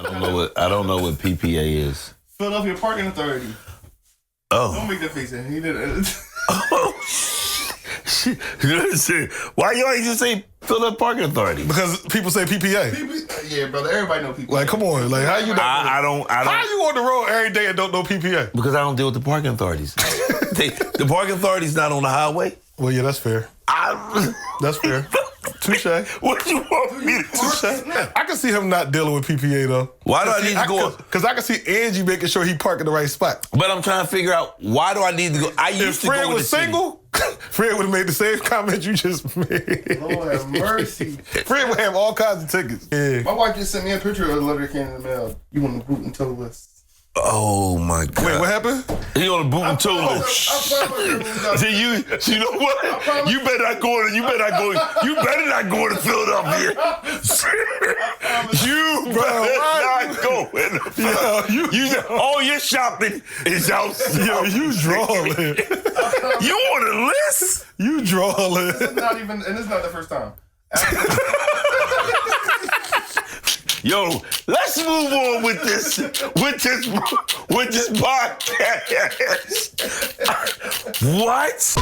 I don't know what PPA is. Philadelphia Parking Authority. Oh. Don't make that face. He did it. Oh, shit. Listen, why you always just say Philadelphia Parking Authority? Because people say PPA. Yeah, brother. Everybody know PPA. Like, come on. Like, how you not? I don't. How you on the road every day and don't know PPA? Because I don't deal with the parking authorities. The parking authority's not on the highway. Well, yeah, that's fair. That's fair. Touche. What you want me to do? Touche. I can see him not dealing with PPA though. Why do I need to go? Because I can see Angie making sure he parked in the right spot. But I'm trying to figure out, why do I need to go? I used to go Fred with was the city. single, Fred would have made the same comment you just made. Lord have mercy. Fred would have all kinds of tickets. Yeah. My wife just sent me a picture of a letter that came in the mail. You on the boot and tow list. Oh my God! Wait, what happened? He on the boot and tow list. See, you know what? You better not go. You better not go. You better not go to Philadelphia. You better not go. All your shopping is out. Yo, you drawing. You on the list? You drawing. It's not even, and it's not the first time. Yo, let's move on with this podcast. What?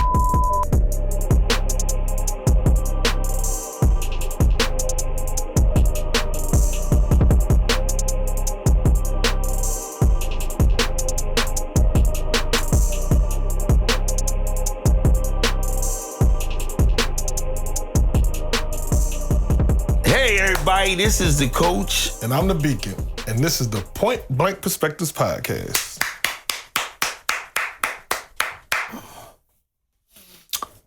Hey everybody, this is the coach. And I'm the Beacon. And this is the Point Blank Perspectives Podcast.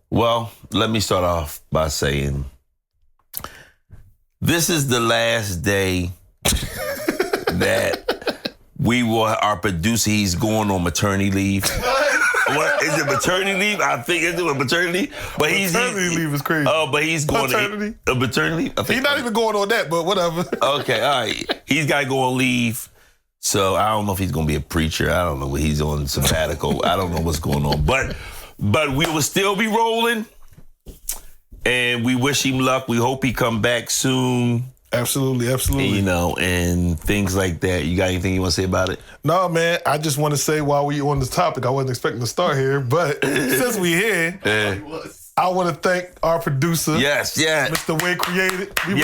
Well, let me start off by saying this is the last day that our producer, he's going on maternity leave. What is it, maternity leave? I think it's a maternity leave. But maternity leave is crazy. Oh, but he's going maternity. A maternity leave? He's not even going on that, but whatever. Okay, all right. He's got to go on leave. So I don't know if he's going to be a preacher. I don't know what he's on sabbatical. I don't know what's going on. But we will still be rolling. And we wish him luck. We hope he come back soon. Absolutely, absolutely. You know, and things like that. You got anything you want to say about it? No, man. I just want to say while we on this topic, I wasn't expecting to start here, but since we here, I want to thank our producer. Yes. Mr. Way Created. We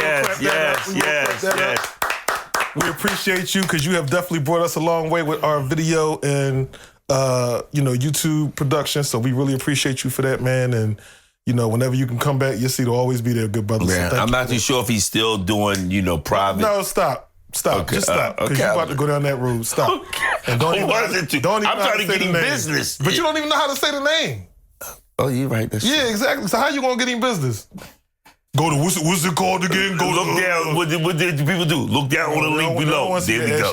We appreciate you because you have definitely brought us a long way with our video and YouTube production. So we really appreciate you for that, man. And whenever you can come back, your seat will always be there, good brother. Man, so I'm not too sure if he's still doing, private. No, stop. Okay. Just stop. Because you're about to go down that road. Stop. Okay. And don't even I'm trying to get him business. But you don't even know how to say the name. Oh, you're right. Yeah, exactly. So how you going to get him business? Go to, what's it called again? Look down. What did people do? Look down on the link below. There we go.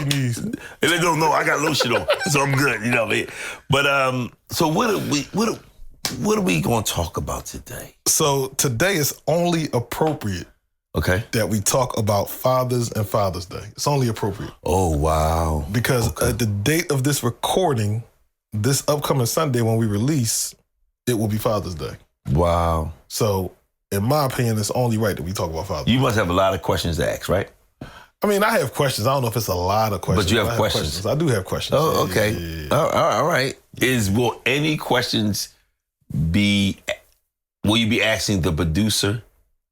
And they don't know I got lotion on, so I'm good. You know what I mean? But so what are we going to talk about today? So today is only appropriate. Okay. That we talk about fathers and Father's Day. It's only appropriate. Oh, wow. Because at the date of this recording, this upcoming Sunday when we release, it will be Father's Day. Wow. So, in my opinion, it's only right that we talk about Father's Day. You must have a lot of questions to ask, right? I mean, I have questions. I don't know if it's a lot of questions. But you have questions. I do have questions. Oh, okay. Yeah. All right. Will any questions will you be asking the producer?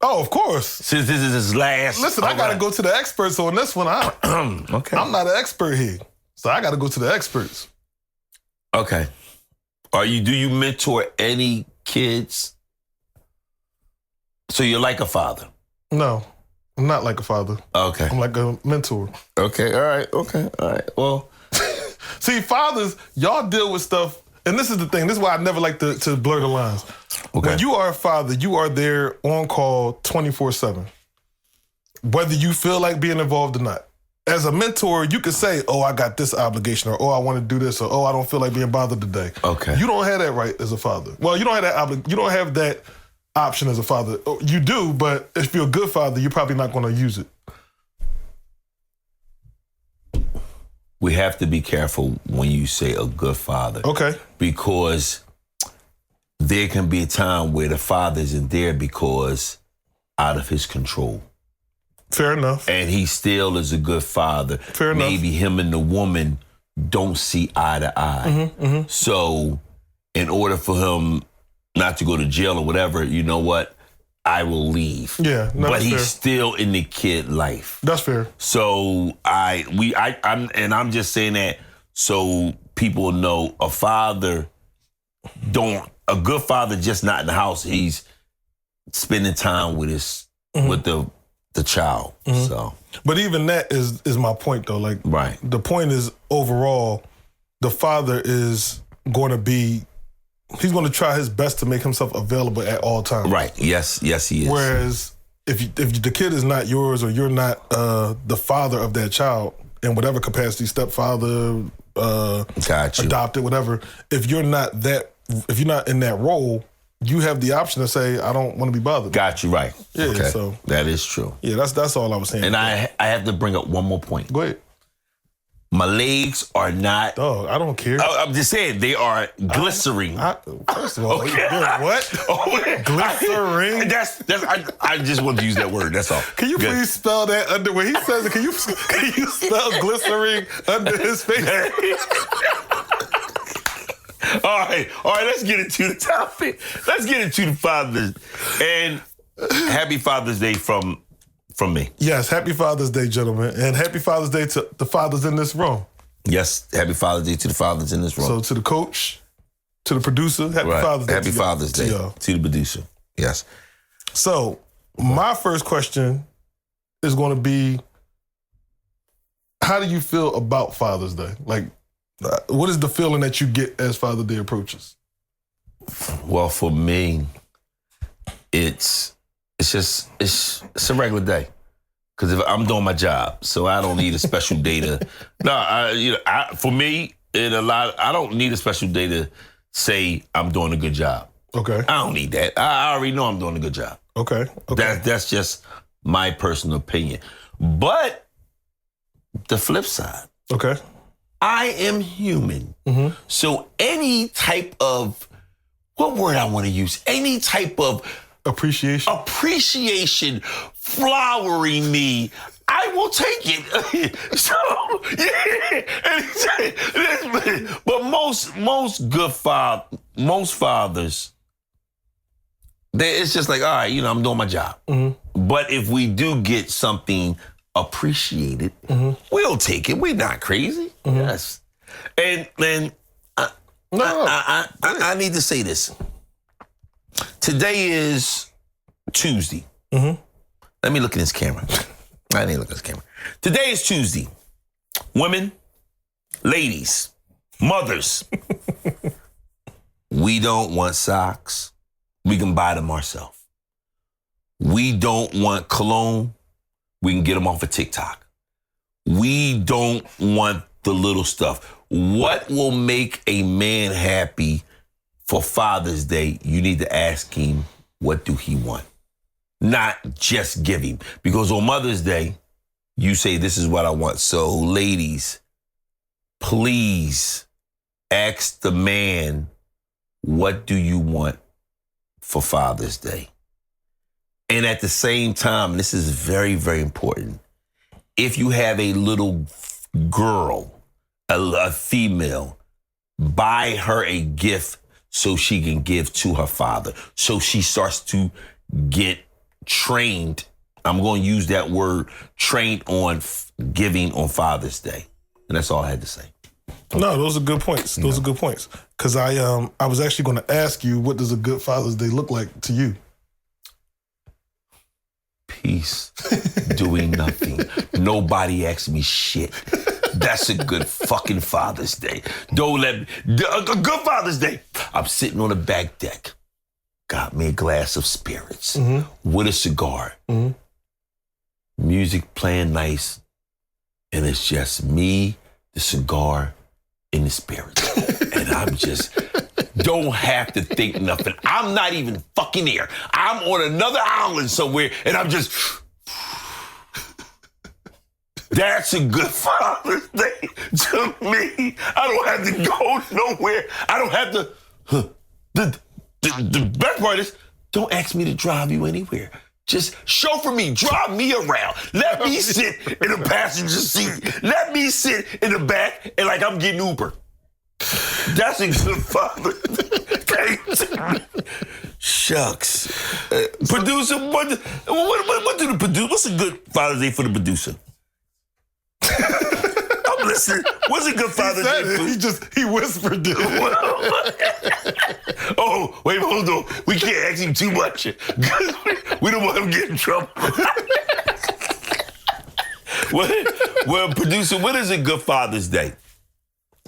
Oh, of course. Since this is his last. Listen, I got to go to the experts on this one. Okay. I'm not an expert here. So I got to go to the experts. Okay. Do you mentor any kids? So you're like a father? No, I'm not like a father. Okay. I'm like a mentor. Okay. All right. Okay. All right. Well. See, fathers, y'all deal with stuff. And this is the thing. This is why I never like to blur the lines. Okay. When you are a father, you are there on call 24/7. Whether you feel like being involved or not. As a mentor, you could say, oh, I got this obligation, or oh, I want to do this, or oh, I don't feel like being bothered today. Okay. You don't have that right as a father. Well, you don't have that option as a father. You do, but if you're a good father, you're probably not going to use it. We have to be careful when you say a good father. Okay. Because there can be a time where the father isn't there because out of his control. Fair enough. And he still is a good father. Fair enough. Maybe him and the woman don't see eye to eye. So in order for him not to go to jail or whatever, you know what? I will leave. Yeah, no, but that's he's fair. still in the kid life. That's fair. So I'm just saying that so people know a good father just not in the house. He's spending time with with the child. So, but even that is my point though. Like, right. The point is overall, the father is going to be. He's going to try his best to make himself available at all times. Right. Yes, he is. Whereas if the kid is not yours or you're not the father of that child in whatever capacity, stepfather, Got you. adopted, whatever, if you're not in that role, you have the option to say, I don't want to be bothered. Got you right. Yeah, Okay. so that is true. yeah, that's all I was saying. And I have to bring up one more point. Go ahead. My legs are not. Dog, I don't care. I'm just saying they are glycerine. First of all, Okay. what? Oh, Glycerine? I just wanted to use that word. That's all. Can you Good. please spell that under when he says it? Can you spell glycerine under his face? All right. Let's get into the topic. Let's get into the Father's and happy Father's Day from me. Yes, happy Father's Day, gentlemen, and happy Father's Day to the fathers in this room. Yes, happy Father's Day to the fathers in this room. So to the coach, to the producer, happy Father's Day. Happy to y'all. Father's Day To y'all. to the producer. Yes. So my first question is going to be, how do you feel about Father's Day? Like, what is the feeling that you get as Father's Day approaches? Well, for me, it's a regular day. Because if I'm doing my job, so I don't need a special day to. For me, I don't need a special day to say I'm doing a good job. Okay. I don't need that. I already know I'm doing a good job. Okay. That's just my personal opinion. But the flip side, Okay. I am human. So any type of, what word I want to use? Any type of appreciation flowering me, I will take it. So, yeah. But most fathers, it's just like, all right, I'm doing my job. But if we do get something appreciated, we'll take it. We're not crazy. Yes. And then I need to say this. Today is Tuesday. Let me look at this camera. I didn't look at this camera. Today is Tuesday. Women, ladies, mothers, we don't want socks. We can buy them ourselves. We don't want cologne. We can get them off of TikTok. We don't want the little stuff. What will make a man happy for Father's Day? You need to ask him, what do he want? Not just give him. Because on Mother's Day, you say, this is what I want. So ladies, please ask the man, what do you want for Father's Day? And at the same time, this is very, very important. If you have a little girl, a female, buy her a gift so she can give to her father. So she starts to get trained. I'm going to use that word, trained on giving on Father's Day. And that's all I had to say. No, those are good points. Those are good points. Because I was actually going to ask you, what does a good Father's Day look like to you? Peace, doing nothing. Nobody asks me shit. That's a good fucking Father's Day. Don't let me. A good Father's Day. I'm sitting on the back deck. Got me a glass of spirits with a cigar. Music playing nice. And it's just me, the cigar, and the spirits. And I'm just, don't have to think nothing. I'm not even fucking there. I'm on another island somewhere, and I'm just, that's a good Father's Day to me. I don't have to go nowhere. I don't have to, the best part is, don't ask me to drive you anywhere. Just chauffeur me, drive me around. Let me sit in the passenger seat. Let me sit in the back and like I'm getting Uber. That's a good father. Shucks. Producer, what do the producer? What's a good Father's Day for the producer? I'm listening. What's a good Father's Day for? He whispered it. Oh, wait, hold on. We can't ask him too much. We don't want him to get in trouble. Well, producer, what is a good Father's Day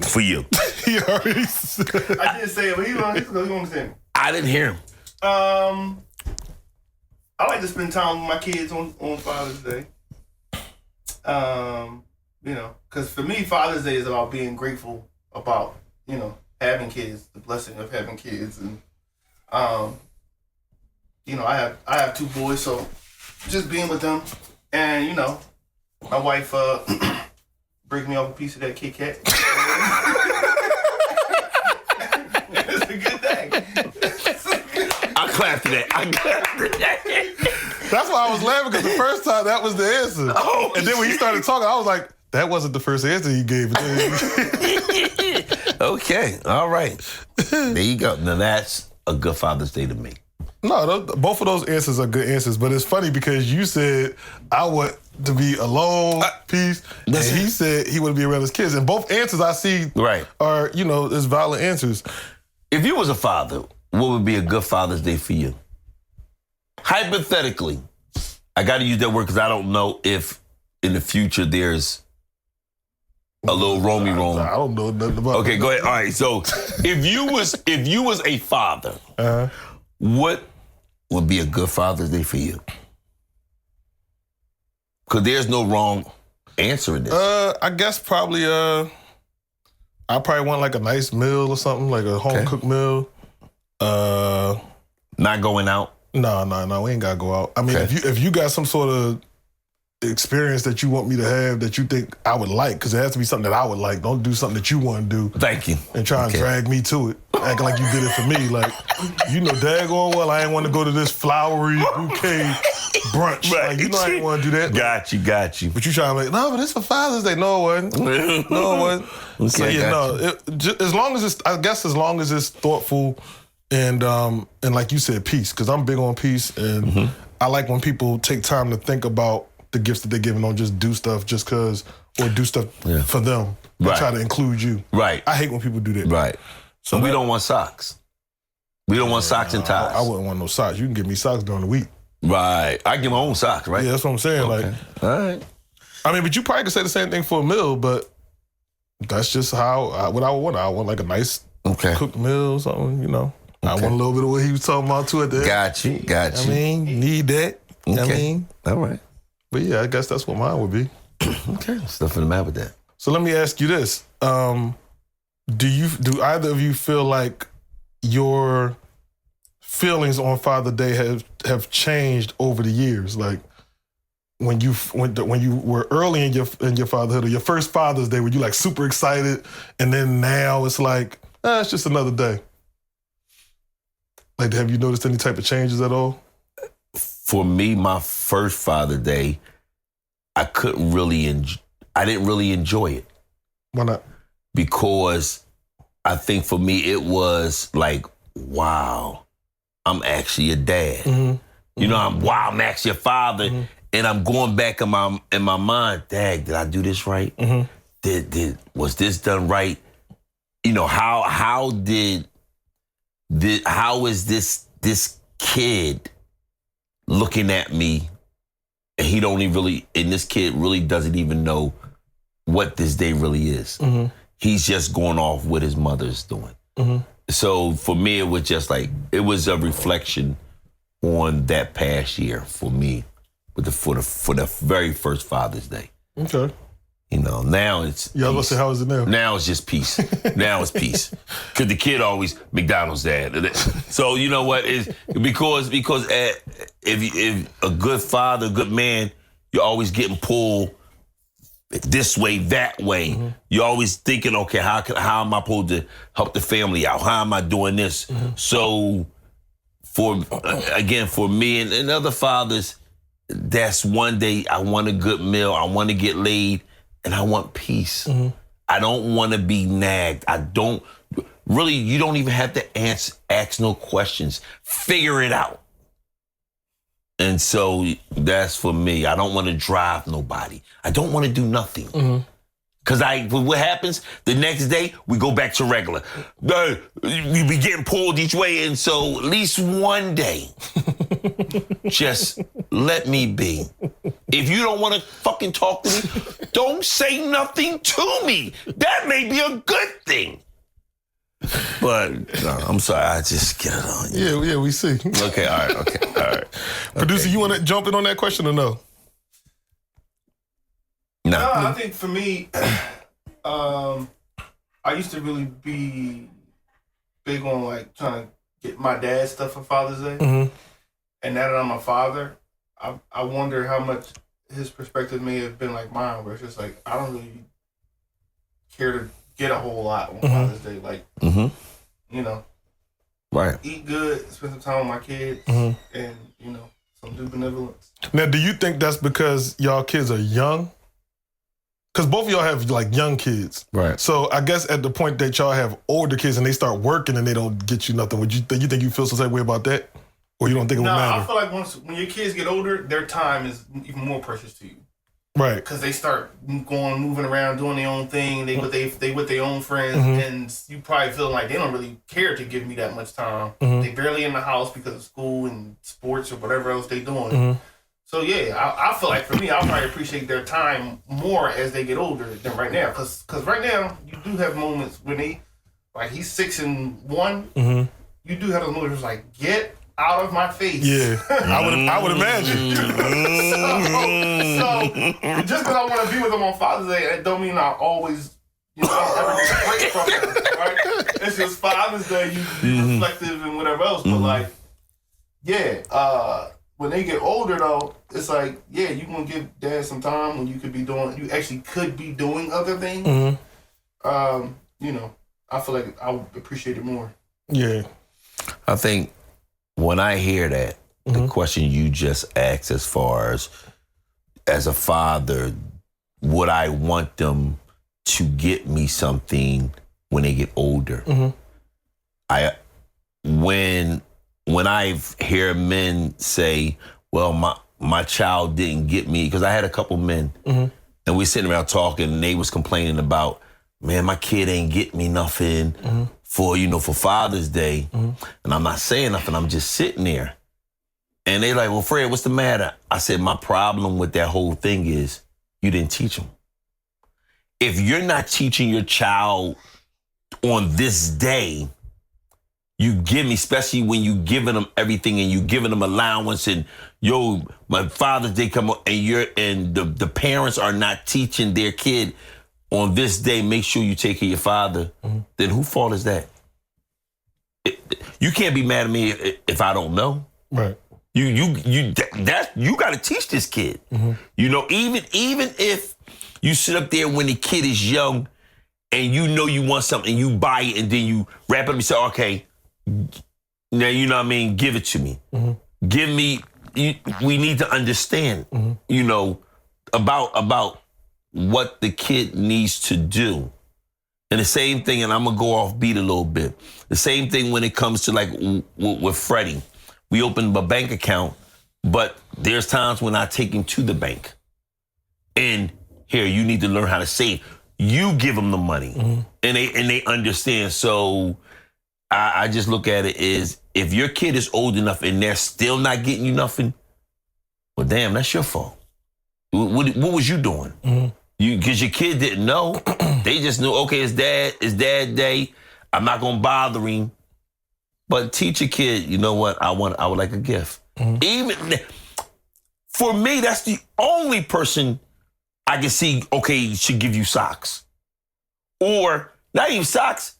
for you? He already said. I didn't say it, but he understand. I didn't hear him. I like to spend time with my kids on Father's Day. You know, because for me, Father's Day is about being grateful about, you know, having kids, the blessing of having kids, and you know, I have 2 boys, so just being with them, and you know, my wife break me off a piece of that Kit Kat. It's a good thing. I clapped to that. That's why I was laughing, because the first time that was the answer. Oh, and then when he started talking, I was like, that wasn't the first answer he gave. Okay, all right. There you go. Now that's a good Father's Day to me. No, both of those answers are good answers, but it's funny because you said, I want to be alone, peace, and he said he would be around his kids. And both answers I see are, you know, as valid answers. If you was a father, what would be a good Father's Day for you? Hypothetically, I got to use that word because I don't know if in the future there's a little roamy roam. I don't know nothing about Okay, go ahead. All right. So if you was a father, what would be a good Father's Day for you? Because there's no wrong answer in this. I guess probably I probably want like a nice meal or something, like a home cooked meal. Not going out. No, we ain't gotta go out. I mean, if you got some sort of experience that you want me to have that you think I would like, because it has to be something that I would like. Don't do something that you want to do. Thank you. And try and drag me to it, acting like you did it for me. Like, you know, daggone well, I ain't want to go to this flowery bouquet brunch. Right. Like, you know I ain't want to do that. Got you. But you trying to like, no, but it's for Father's Day. No, it wasn't. No, it wasn't. Okay, So yeah, as long as it's, I guess, as long as it's thoughtful and like you said, peace. Because I'm big on peace, and I like when people take time to think about the gifts that they're giving, don't just do stuff just because, or do stuff for them. They try to include you. Right. I hate when people do that. Right. So we don't want socks. We don't want socks and ties. I wouldn't want no socks. You can give me socks during the week. Right. I get my own socks, right? Yeah, that's what I'm saying. Okay. Like, all right. I mean, but you probably could say the same thing for a meal, but that's just how what I would want. I want like a nice cooked meal or something, you know. I want a little bit of what he was talking about too at the end. Got you. I mean, need that. Okay. I mean, all right. But yeah, I guess that's what mine would be. Okay. There's nothing the matter with that. So let me ask you this. Do either of you feel like your feelings on Father's Day have changed over the years? Like when you were early in your fatherhood, or your first Father's Day, were you like super excited, and then now it's like, it's just another day? Like, have you noticed any type of changes at all? For me, my first Father's Day, I didn't really enjoy it. Why not? Because I think for me it was like, wow, I'm actually a dad. You know, I'm actually a father, and I'm going back in my mind, Dad, did I do this right? Was this done right? You know, how is this kid looking at me, and this kid really doesn't even know what this day really is. He's just going off what his mother's doing. So for me, it was just like, it was a reflection on that past year for me, for the very first Father's Day. Okay. You know, now it's I was gonna say, how is it now? Now it's just peace. Now it's peace. Because the kid always, McDonald's dad. So you know what? Is because if a good father, a good man, you're always getting pulled this way, that way. You're always thinking, okay, how am I supposed to help the family out? How am I doing this? So for me and other fathers, that's one day I want a good meal, I want to get laid, and I want peace. I don't want to be nagged. I don't really. You don't even have to ask no questions. Figure it out. And so that's for me. I don't want to drive nobody. I don't want to do nothing. Because what happens the next day, we go back to regular. We be getting pulled each way. And so at least one day, just let me be. If you don't want to fucking talk to me, don't say nothing to me. That may be a good thing. But I'm sorry, I just get it on you. Yeah, we see. Okay, all right. Producer, you want to jump in on that question or no? No. No, I think for me, I used to really be big on like trying to get my dad stuff for Father's Day. And now that I'm a father, I wonder how much his perspective may have been like mine, where it's just like, I don't really care to get a whole lot on Father's Day. Like, you know, Right. eat good, spend some time with my kids, and, you know, some do benevolence. Now, do you think that's because y'all kids are young? Because both of y'all have like young kids. Right. So I guess at the point that y'all have older kids and they start working and they don't get you nothing, would you think you feel some same way about that? Or you don't think it would No, matter? I feel like when your kids get older, their time is even more precious to you. Right. Because they start moving around, doing their own thing. They with their own friends, and you probably feel like they don't really care to give me that much time. They barely in the house because of school and sports or whatever else they doing. So yeah, I feel like for me, I'll probably appreciate their time more as they get older than right now. Because right now, you do have moments when they, like he's 6 and 1. You do have those moments where it's like, get out of my face. Yeah, I would imagine. so just because I want to be with them on Father's Day, it don't mean I always, ever get a break from them, right? It's just Father's Day, you be reflective and whatever else. But like, when they get older though, it's like, yeah, you gonna give dad some time when you actually could be doing other things. I feel like I would appreciate it more. Yeah. I think when I hear that, the question you just asked as far as a father, would I want them to get me something when they get older? When I hear men say, well, my child didn't get me, because I had a couple men, and we sitting around talking, and they was complaining about, man, my kid ain't get me nothing for Father's Day. And I'm not saying nothing, I'm just sitting there. And they like, well, Fred, what's the matter? I said, my problem with that whole thing is you didn't teach them. If you're not teaching your child on this day, you give me, especially when you giving them everything and you giving them allowance and my Father's Day come up and the parents are not teaching their kid on this day, make sure you take care of your father, then whose fault is that? You can't be mad at me if I don't know. Right. You got to teach this kid. Even if you sit up there when the kid is young and you want something, you buy it and then you wrap it up and say, okay, now you know what I mean, give it to me. Give me, we need to understand, about what the kid needs to do. And the same thing, and I'm gonna go off beat a little bit. The same thing when it comes to like with Freddie. We opened a bank account, but there's times when I take him to the bank. And here, you need to learn how to save. You give them the money, and they understand. So I just look at it as, if your kid is old enough and they're still not getting you nothing, well, damn, that's your fault. What was you doing? Because your kid didn't know. They just knew, okay, it's dad day. I'm not gonna bother him. But teach your kid, you know what? I would like a gift. Even for me, that's the only person I can see, okay, should give you socks. Or not even socks.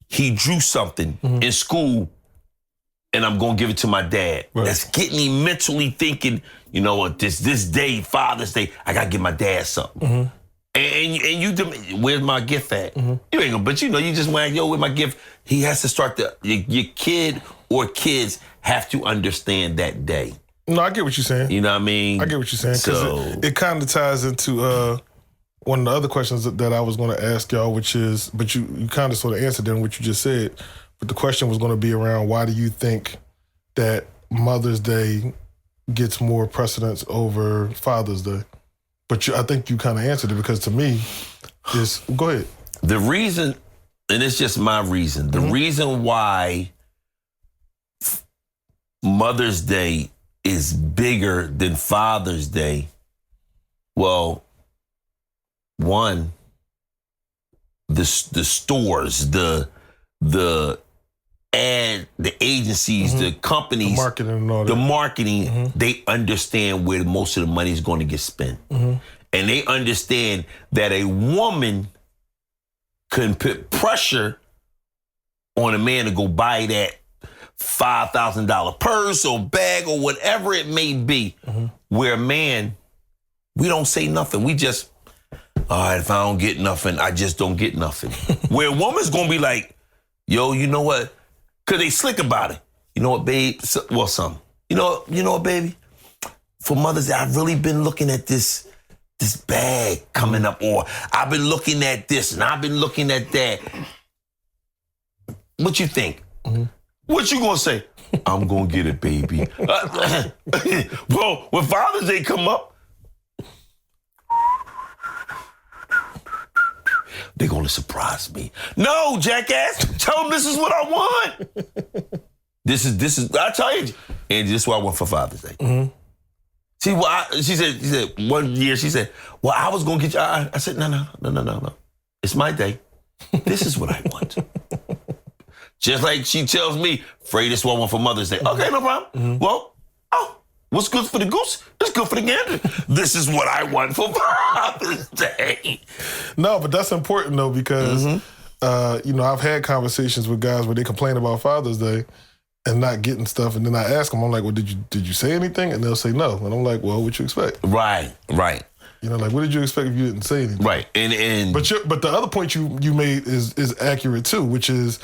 He drew something in school and I'm gonna give it to my dad. Right. That's getting me mentally thinking, you know what, this day, Father's Day, I gotta give my dad something. And you, where's my gift at? You ain't gonna, but you just went, yo, where's my gift? He has to start your kid or kids have to understand that day. No, I get what you're saying. You know what I mean? I get what you're saying, because So- it kind of ties into one of the other questions that I was going to ask y'all, which is, but you kind of sort of answered in what you just said, but the question was going to be around, why do you think that Mother's Day gets more precedence over Father's Day? But I think you kind of answered it, because to me, go ahead. The reason, and it's just my reason, the reason why Mother's Day is bigger than Father's Day, well, one, the stores, the agencies, the companies, Marketing and all that. the marketing, they understand where most of the money is going to get spent. And they understand that a woman can put pressure on a man to go buy that $5,000 purse or bag or whatever it may be. Where a man, we don't say nothing. We just, all right, if I don't get nothing, I just don't get nothing. Where a woman's going to be like, yo, you know what? Because they slick about it. You know what, babe? You know what, baby? For Mother's Day, I've really been looking at this bag coming up, or I've been looking at this and I've been looking at that. What you think? What you gonna say? I'm gonna get it, baby. Well, when Father's Day come up, they're gonna surprise me. No, jackass, tell them this is what I want. This is. I tell you, and this is what I want for Father's Day. See, she said one year, she said, well, I was going to get you. I said, no. It's my day. This is what I want. Just like she tells me, Frey, this is what I want for Mother's Day. Okay, no problem. Well, what's good for the goose is good for the gander. This is what I want for Father's Day. No, but that's important, though, because, I've had conversations with guys where they complain about Father's Day and not getting stuff, and then I ask them, I'm like, well, did you say anything? And they'll say no. And I'm like, well, what you expect? Right. Like, what did you expect if you didn't say anything? Right. And But the other point you made is accurate too, which is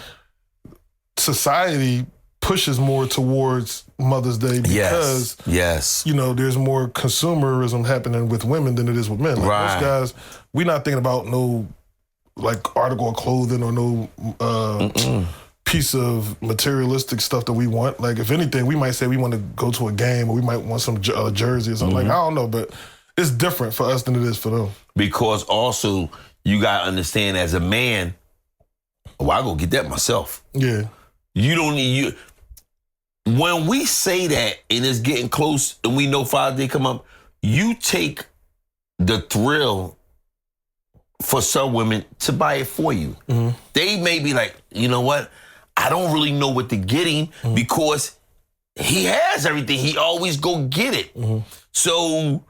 society pushes more towards Mother's Day because yes. There's more consumerism happening with women than it is with men. Like Right. most guys, we're not thinking about no like article of clothing or no piece of materialistic stuff that we want. Like, if anything, we might say we want to go to a game, or we might want some jersey or something. Like, I don't know, but it's different for us than it is for them. Because also, you got to understand, as a man, I go get that myself. Yeah. You don't need you. When we say that and it's getting close and we know Father's Day come up, you take the thrill for some women to buy it for you. They may be like, you know what? I don't really know what to get him because he has everything. He always go get it. So,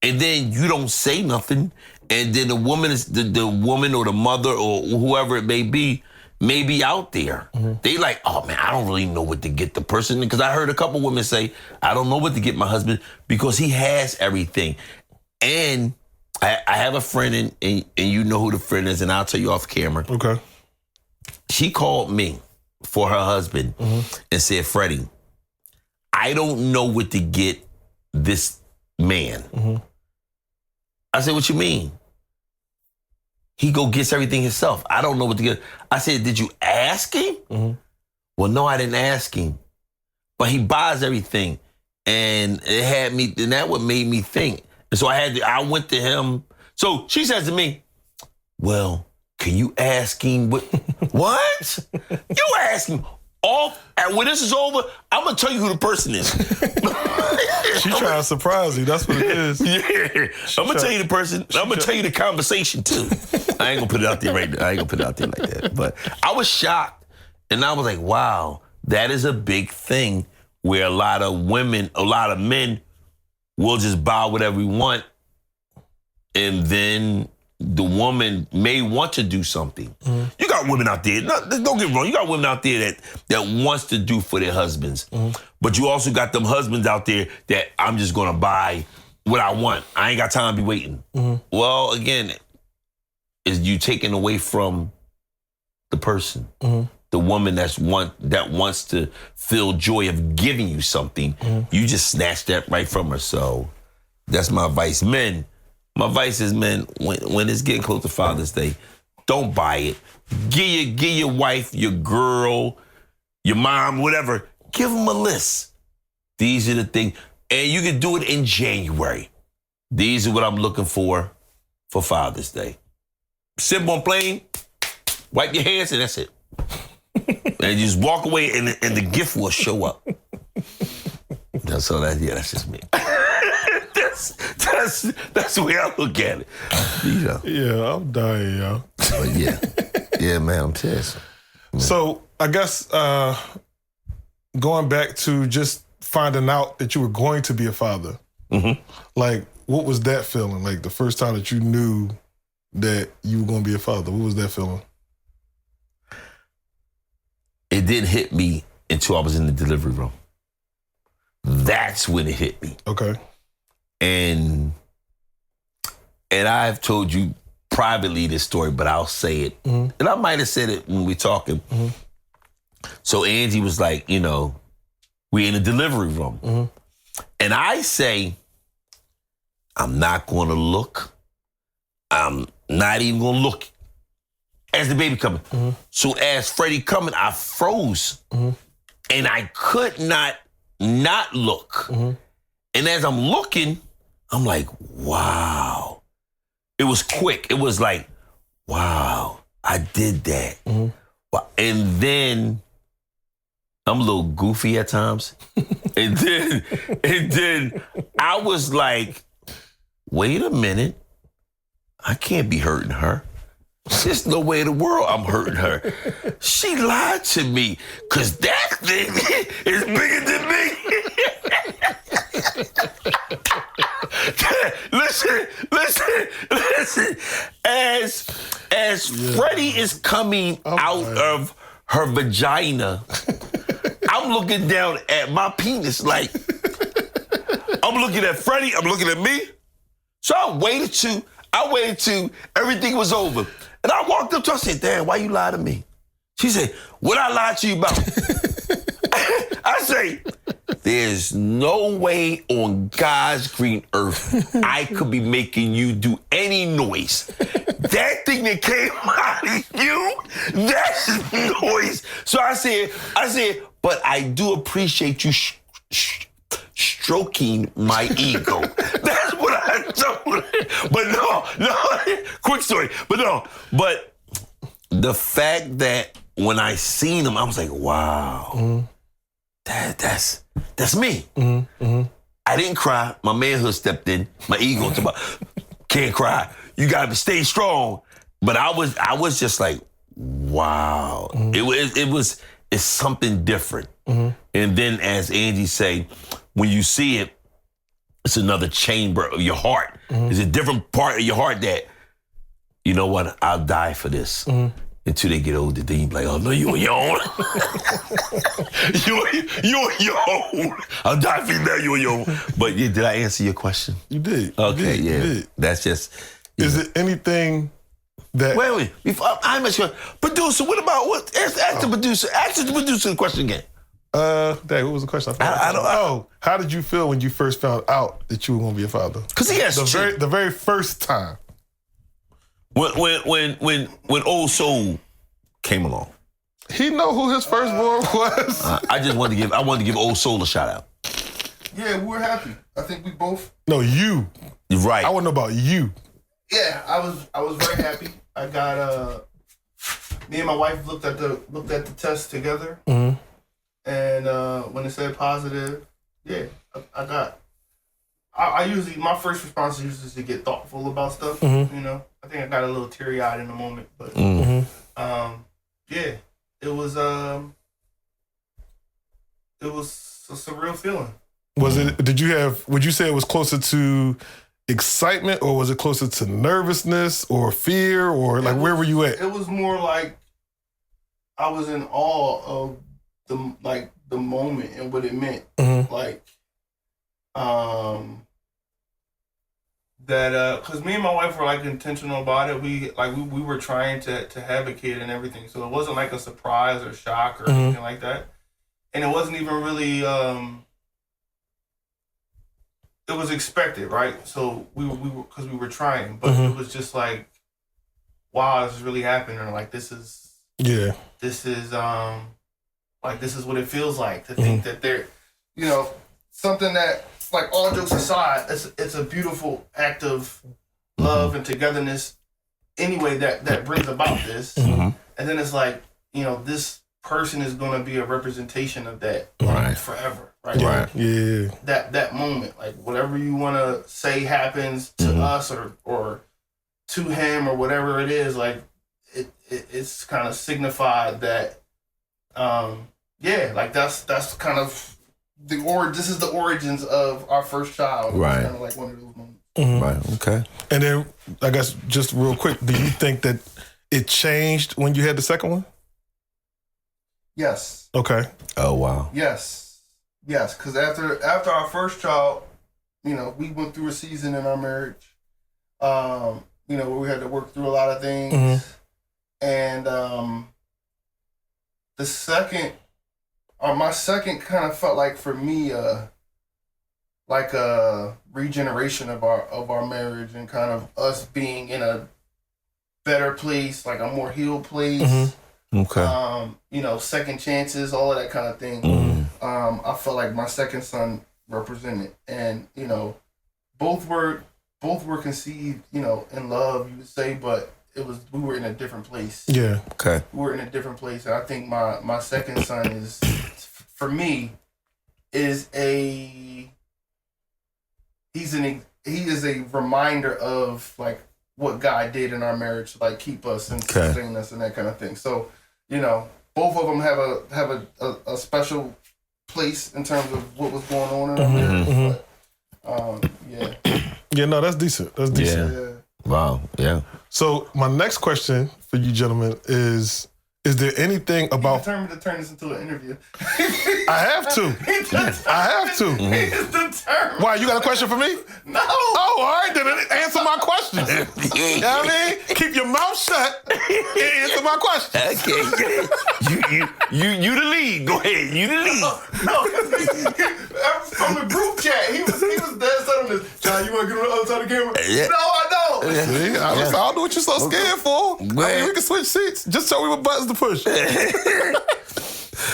and then you don't say nothing, and then the woman is the woman or the mother or whoever it may be out there. They like, oh man, I don't really know what to get the person, because I heard a couple women say, I don't know what to get my husband because he has everything. And I have a friend, and you know who the friend is, and I'll tell you off camera. Okay. She called me for her husband and said, Freddie, I don't know what to get this man. I said, what you mean? He go gets everything himself. I don't know what to get. I said, did you ask him? Well, no, I didn't ask him. But he buys everything. And it had me, and that what made me think. And so I went to him. So she says to me, well, can you ask him what? What? You ask him. And when this is over, I'm going to tell you who the person is. She trying to surprise you. That's what it is. Yeah. I'm going to tell you the person. I'm going to tell you the conversation, too. I ain't going to put it out there right now. I ain't going to put it out there like that. But I was shocked. And I was like, wow, that is a big thing where a lot of men will just buy whatever we want. And then the woman may want to do something. You got women out there, don't get me wrong, you got women out there that wants to do for their husbands. But you also got them husbands out there that I'm just gonna buy what I want. I ain't got time to be waiting. Well, again, is you taking away from the person. the woman that wants to feel joy of giving you something, you just snatch that right from her. So that's my advice. Men, my advice is, men, when it's getting close to Father's Day, don't buy it. Give your wife, your girl, your mom, whatever, give them a list. These are the things. And you can do it in January. These are what I'm looking for Father's Day. Simple and plain. Wipe your hands and that's it. And you just walk away and the gift will show up. That's just me. that's the way I look at it. You know. Yeah, I'm dying, y'all. But yeah, man, I'm pissed. So I guess going back to just finding out that you were going to be a father, like, what was that feeling? Like the first time that you knew that you were going to be a father, what was that feeling? It didn't hit me until I was in the delivery room. That's when it hit me. Okay. And I've told you privately this story, but I'll say it. And I might have said it when we're talking. So Angie was like, you know, we're in the delivery room. And I say, I'm not going to look. I'm not even going to look as the baby coming. So as Freddie coming, I froze. And I could not look. And as I'm looking, I'm like, wow. It was quick. It was like, wow, I did that. And then I'm a little goofy at times. and then I was like, wait a minute. I can't be hurting her. There's no way in the world I'm hurting her. She lied to me because that thing is bigger than me. Listen. As Freddie is coming out of her vagina, I'm looking down at my penis like, I'm looking at Freddie, I'm looking at me. So I waited till everything was over. And I walked up to her and said, Dad, why you lie to me? She said, what I lied to you about? I say, there's no way on God's green earth I could be making you do any noise. That thing that came out of you, that's noise. So I said, but I do appreciate you stroking my ego. That's what I told her. But no, quick story. But the fact that when I seen him, I was like, wow, that's me. I didn't cry. My manhood stepped in. My ego talked about, can't cry. You gotta stay strong. But I was just like, wow. It's something different. And then as Angie say, when you see it, it's another chamber of your heart. It's a different part of your heart that, you know what, I'll die for this. Until they get older, then you be like, oh, no, you on your own. you on your own. I'll die for you now, you on your own. But yeah, did I answer your question? You did. Okay, you did. That's just... Is it anything that... Wait. Before, I'm not sure. Producer, what about... Ask the producer. Ask the producer the question again. Dad, what was the question? I don't know. How did you feel when you first found out that you were going to be a father? Because he has the very first time. When Old Soul came along, he know who his firstborn was. I wanted to give Old Soul a shout out. Yeah, we're happy. I think we both. No, you. Right. I want to know about you. Yeah, I was very happy. I got me and my wife looked at the test together, and when it said positive, yeah, I usually, my first response is usually to get thoughtful about stuff. You know, I think I got a little teary eyed in the moment, but yeah, it was a surreal feeling. Was it? Would you say it was closer to excitement, or was it closer to nervousness or fear, or like where were you at? It was more like I was in awe of the moment and what it meant. Like that because me and my wife were like intentional about it. We were trying to have a kid and everything, so it wasn't like a surprise or shock or anything like that. And it wasn't even really it was expected, right? So we were because we were trying, but it was just like, wow, this is really happening. Like this is like this is what it feels like to think that they're, you know, something that, like, all jokes aside, it's a beautiful act of love and togetherness anyway that brings about this. And then it's like, you know, this person is going to be a representation of that forever, right? Yeah. That moment, like whatever you want to say happens to us or to him or whatever it is, like it's kind of signified that, like that's kind of this is the origins of our first child. Right. It's kind of like one of those moments. Right. Okay. And then, I guess, just real quick, do you think that it changed when you had the second one? Yes. Okay. Oh wow. Yes. Because after our first child, you know, we went through a season in our marriage, you know, where we had to work through a lot of things, and the second, or my second, kind of felt like for me, like a regeneration of our marriage and kind of us being in a better place, like a more healed place. Okay. You know, second chances, all of that kind of thing. I felt like my second son represented, and you know, both were conceived, you know, in love, you would say, but we were in a different place. Yeah. Okay. We were in a different place, and I think my second son is, for me, he is a reminder of like what God did in our marriage to like keep us and sustain us and that kind of thing. So, you know, both of them have a special place in terms of what was going on in our marriage. But, Yeah, no, that's decent. That's decent. yeah. Wow. Yeah. So my next question for you gentlemen is there anything about... Determined to turn this into an interview. I have to. I have to. He's determined. Why, you got a question for me? No. Oh, all right, then answer my question. You know what I mean? Keep your mouth shut and answer my question. Okay. You the lead. Go ahead. You the lead. No, from the group chat, he was dead set on this. John, you want to get on the other side of the camera? Yeah. No, I don't. See, I don't know what you're so scared for. I mean, we can switch seats. Just show me what buttons to push.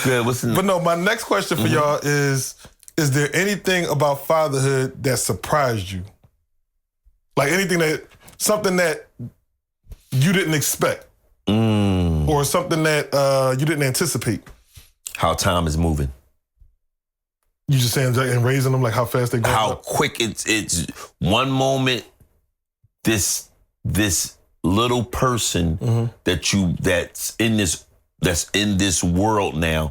Good. But no, my next question for y'all is there anything about fatherhood that surprised you? Like something that you didn't expect? Or something that you didn't anticipate? How time is moving. You just saying, like, and raising them, like how fast they grow How up? quick it's one moment, this little person that's in this world now,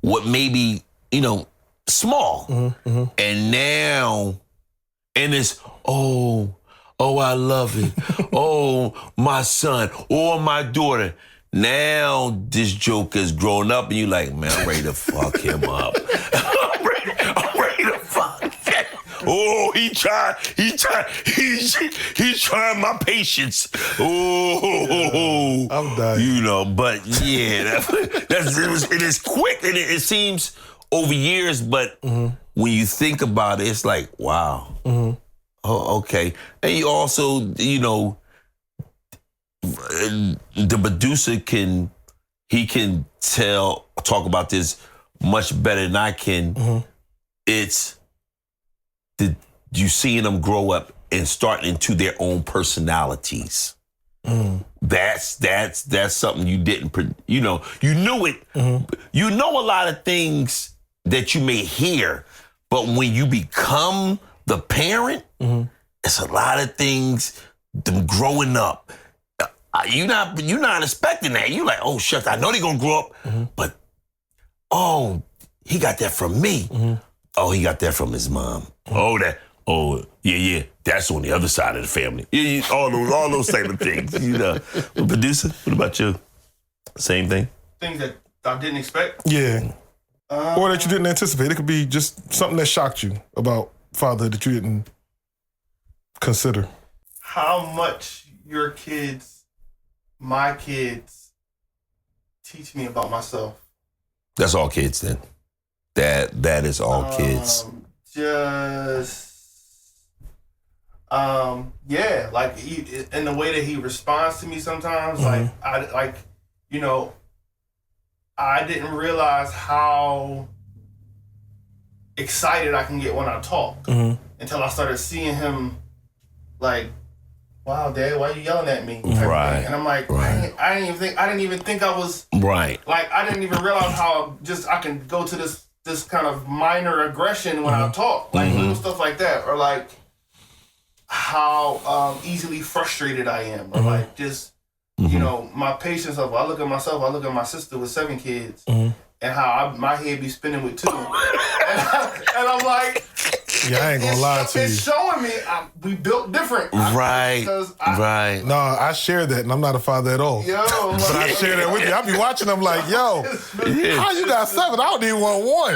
what maybe, you know, small. And now, and it's, oh, I love it. Oh, my son or my daughter. Now this joker's grown up and you like, man, I'm ready to fuck him up. I'm ready to fuck him. Oh, he's trying my patience. Oh, I'm dying. you know, but yeah, it is quick and it seems over years, but when you think about it, it's like, wow. Oh, okay. And you also, you know, the producer can talk about this much better than I can. It's you seeing them grow up and start into their own personalities. That's something you didn't, you know, you knew it. You know a lot of things that you may hear, but when you become the parent, it's a lot of things, them growing up. You're not expecting that. You like, oh shucks, I know they're gonna grow up, but oh, he got that from me. Oh, he got that from his mom. Oh, yeah, that's on the other side of the family. Yeah, all those same things, you know. Well, producer, what about you? Same thing? Things that I didn't expect. Yeah. Or that you didn't anticipate. It could be just something that shocked you about fatherhood that you didn't consider. how much my kids, teach me about myself. That's all kids then. That is all kids. Yeah, like in the way that he responds to me sometimes, I didn't realize how excited I can get when I talk until I started seeing him like, wow, Dad, why are you yelling at me? Right. And I'm like, I didn't even think I was right. Like, I didn't even realize how I can go to this kind of minor aggression when I talk, like little stuff like that, or like how easily frustrated I am, or like just my patience of, I look at myself, I look at my sister with 7 kids, and how my head be spinning with 2, and I'm like, yeah, I ain't gonna lie to you. It's showing me we built different, right? Right. No, I share that, and I'm not a father at all. Yo, but I share that with you. I be watching them like, yo, how you got 7? I don't even want 1.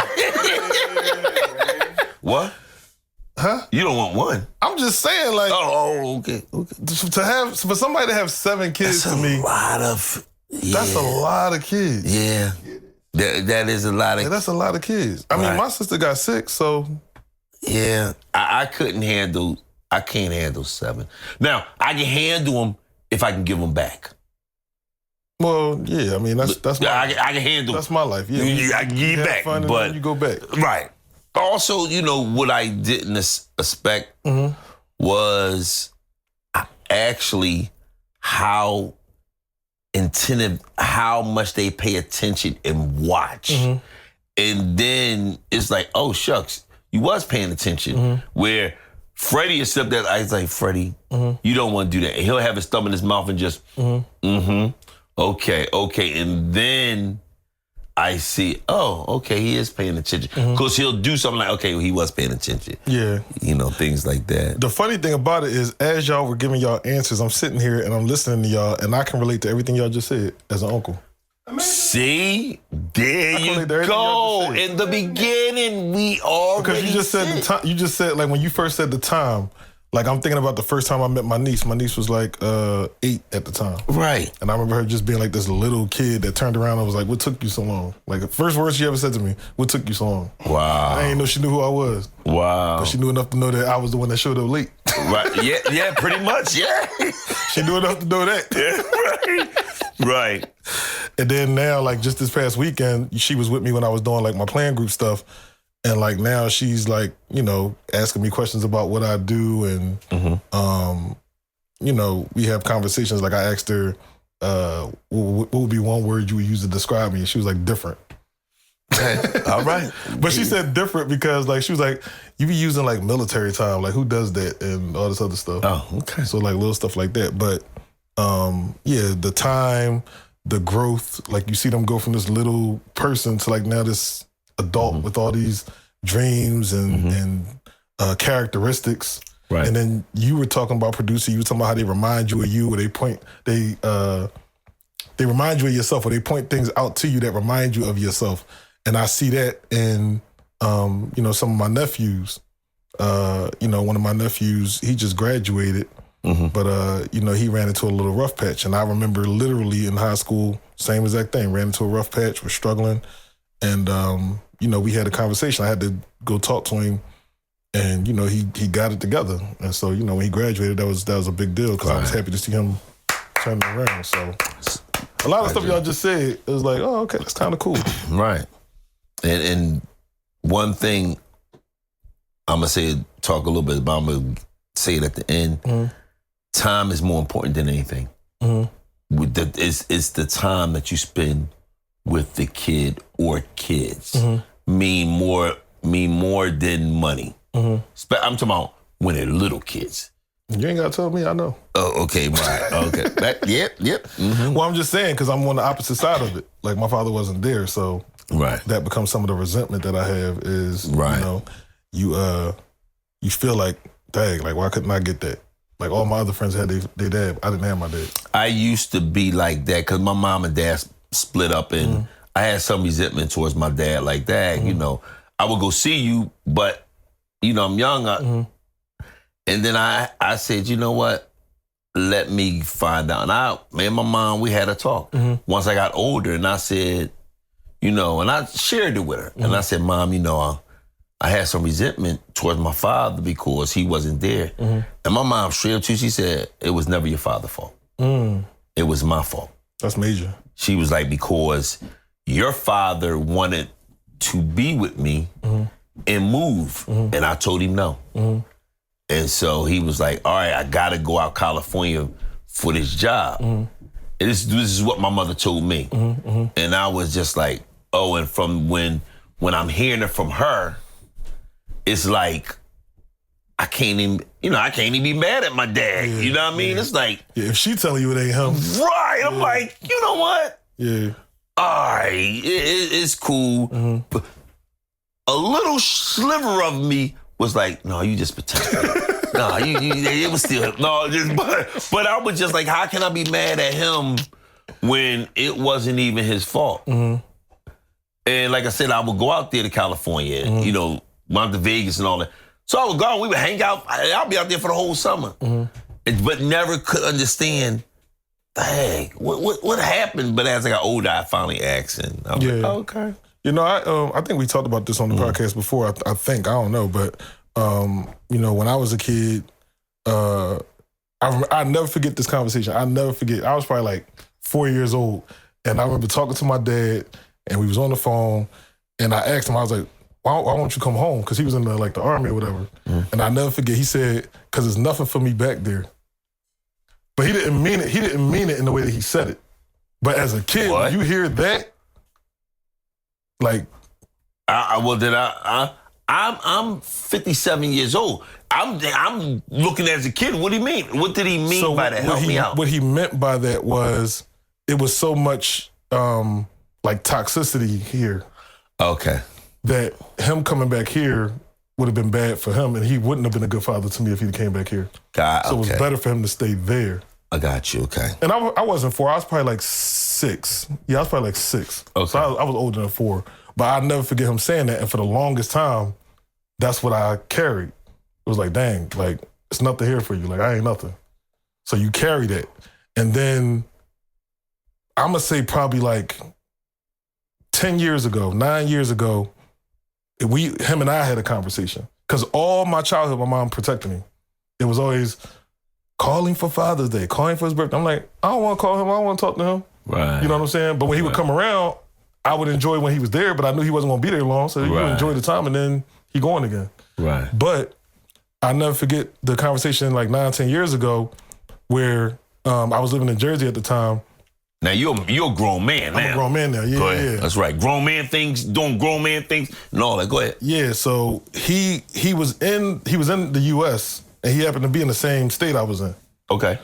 What? Huh? You don't want 1? I'm just saying, like, okay. For somebody to have 7 kids, that's to me, that's a lot of kids. Yeah, that is a lot of. Yeah, that's a lot of kids. I mean, my sister got 6, so. Yeah, I can't handle 7. Now, I can handle them if I can give them back. Well, yeah, I mean, that's my I can handle. That's my life. Yeah, I can give you back, fun but and then you go back. Right. Also, what I didn't expect was actually how attentive, how much they pay attention and watch. And then it's like, oh, shucks, you was paying attention. Where Freddie is up there, I was like, Freddie, you don't want to do that. And he'll have his thumb in his mouth and just, okay. And then I see, okay, he is paying attention. Because he'll do something like, okay, well, he was paying attention. Yeah. Things like that. The funny thing about it is, as y'all were giving y'all answers, I'm sitting here and I'm listening to y'all, and I can relate to everything y'all just said as an uncle. See? There you go. In the beginning, we already Because you just said the time. You just said, like, when you first said the time, like, I'm thinking about the first time I met my niece. My niece was like 8 at the time. Right. And I remember her just being like this little kid that turned around and was like, what took you so long? Like, the first words she ever said to me, what took you so long? Wow. I didn't know she knew who I was. Wow. But she knew enough to know that I was the one that showed up late. Right. Yeah, pretty much, yeah. She knew enough to know that. Yeah, right. And then now, like, just this past weekend, she was with me when I was doing, like, my plan group stuff. And, like, now she's, like, asking me questions about what I do. And, we have conversations. Like, I asked her, what would be one word you would use to describe me? And she was like, different. All right. But she said different because, like, she was like, you be using, like, military time. Like, who does that? And all this other stuff. Oh, okay. So, like, little stuff like that. But, the time, the growth, like, you see them go from this little person to, like, now this adult with all these dreams and characteristics. Right. And then you were talking about producer, you were talking about how they remind you of you, or they remind you of yourself, or they point things out to you that remind you of yourself. And I see that in some of my nephews. One of my nephews, he just graduated, but he ran into a little rough patch. And I remember literally in high school, same exact thing, ran into a rough patch, was struggling. And, we had a conversation. I had to go talk to him, and, he got it together. And so, when he graduated, that was a big deal because I was happy to see him turning around. So a lot of stuff y'all just said, it was like, oh, okay, that's kind of cool. Right. And one thing I'm going to talk a little bit about, I'm going to say it at the end. Time is more important than anything. It's the time that you spend with the kid or kids mean more than money. I'm talking about when they're little kids. You ain't got to tell me, I know. Oh, okay, right. Okay. Yep. Well, I'm just saying, because I'm on the opposite side of it. Like, my father wasn't there, so that becomes some of the resentment that I have is, you feel like, dang, like, why couldn't I get that? Like, all my other friends had their dad. I didn't have my dad. I used to be like that because my mom and dad split up, and I had some resentment towards my dad like that. I would go see you, but, I'm young. And then I said, you know what? let me find out. Me and my mom, we had a talk. Once I got older, and I said, and I shared it with her. And I said, Mom, I had some resentment towards my father because he wasn't there. And my mom straight up too, she said, it was never your father's fault. It was my fault. That's major. She was like, because your father wanted to be with me and move. And I told him no. And so he was like, all right, I got to go out California for this job. And this is what my mother told me. And I was just like, oh, and from when I'm hearing it from her, it's like, I can't even be mad at my dad. You know what I mean? It's like... Yeah, if she telling you it ain't him. Right. I'm like, you know what? Yeah. All right, it's cool. But a little sliver of me was like, no, you just pretend. No, it was still, no, but I was just like, how can I be mad at him when it wasn't even his fault? And like I said, I would go out there to California, went to Vegas and all that. So I would go, we would hang out. I'll be out there for the whole summer. But never could understand, dang, what happened? But as I got older, I finally asked, and I was like, oh, okay. I think we talked about this on the podcast before. I think, I don't know, but when I was a kid, I never forget this conversation. I never forget. I was probably like 4 years old, and I remember talking to my dad, and we was on the phone, and I asked him, I was like, why won't you come home? Because he was in the army or whatever. And I never forget, he said, because there's nothing for me back there. But he didn't mean it. He didn't mean it in the way that he said it. But as a kid, when you hear that, like, I'm 57 years old. I'm looking as a kid. What do you mean? What did he mean by that? Help me out. What he meant by that was it was so much toxicity here. Okay. That him coming back here would have been bad for him, and he wouldn't have been a good father to me if he came back here. So it was better for him to stay there. I got you. Okay. And I wasn't 4. I was probably like 6. Yeah, I was probably like 6. Okay. So I was older than 4. But I'll never forget him saying that. And for the longest time, that's what I carried. It was like, dang, like, it's nothing here for you. Like, I ain't nothing. So you carry that. And then I'm going to say probably like 10 years ago, 9 years ago, him and I had a conversation. Because all my childhood, my mom protected me. It was always calling for Father's Day, calling for his birthday. I'm like, I don't want to call him. I don't want to talk to him. Right. You know what I'm saying? But when he would come around, I would enjoy when he was there, but I knew he wasn't going to be there long. So you would enjoy the time, and then he going again. Right. But I never forget the conversation like 9, 10 years ago where I was living in Jersey at the time. Now you're a grown man now. I'm a grown man now. Yeah, Go ahead. Yeah. That's right. Grown man things, doing grown man things, and all that. Go ahead. Yeah. So he was in the U.S. and he happened to be in the same state I was in. Okay.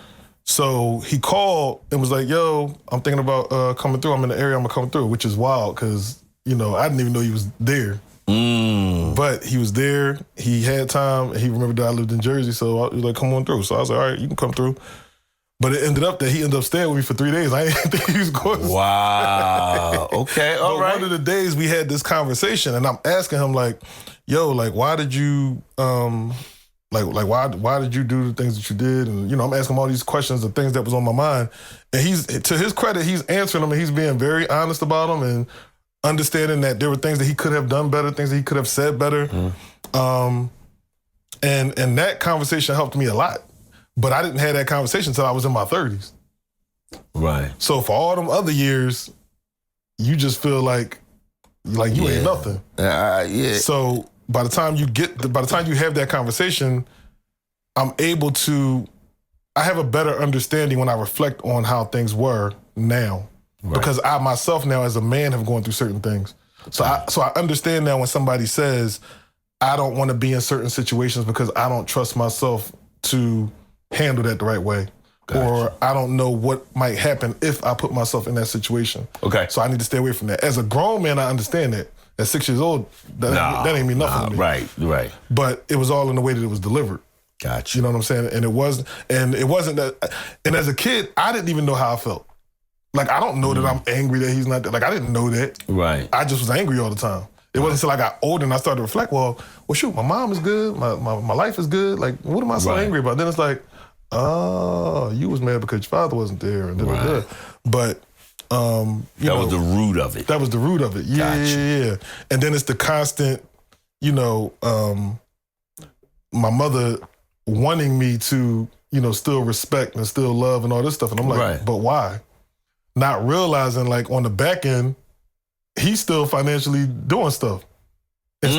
So he called and was like, "Yo, I'm thinking about coming through. I'm in the area. I'm gonna come through," which is wild because I didn't even know he was there. But he was there. He had time. And he remembered that I lived in Jersey, so I was like, "Come on through." So I was like, "All right, you can come through." But it ended up that he ended up staying with me for 3 days. I didn't think he was going. Wow. Okay. All right. One of the days we had this conversation, and I'm asking him like, "Yo, like, why did you why did you do the things that you did?" And I'm asking him all these questions and things that was on my mind. And he's, to his credit, he's answering them and he's being very honest about them and understanding that there were things that he could have done better, things that he could have said better. And that conversation helped me a lot. But I didn't have that conversation until I was in my 30s. Right. So for all them other years, you just feel like you ain't nothing. Yeah. So by the time you have that conversation, I have a better understanding when I reflect on how things were now. Right. Because I myself now as a man have gone through certain things. So I understand now when somebody says, I don't want to be in certain situations because I don't trust myself to handle that the right way. Gotcha. Or I don't know what might happen if I put myself in that situation. Okay. So I need to stay away from that. As a grown man, I understand that. At 6 years old, that ain't mean nothing to me. Right. But it was all in the way that it was delivered. Gotcha. You know what I'm saying? And it wasn't that. And as a kid, I didn't even know how I felt. Like, I don't know that I'm angry that he's not there. Like, I didn't know that. Right. I just was angry all the time. It wasn't until I got older and I started to reflect, well, shoot, my mom is good. My life is good. Like, what am I so angry about? Then it's like, oh, you was mad because your father wasn't there. And Right. But, that was the root of it. That was the root of it. Yeah, Gotcha. yeah. And then it's the constant, my mother wanting me to, still respect and still love and all this stuff. And I'm like, Right. but why? Not realizing, like, on the back end, he's still financially doing stuff. And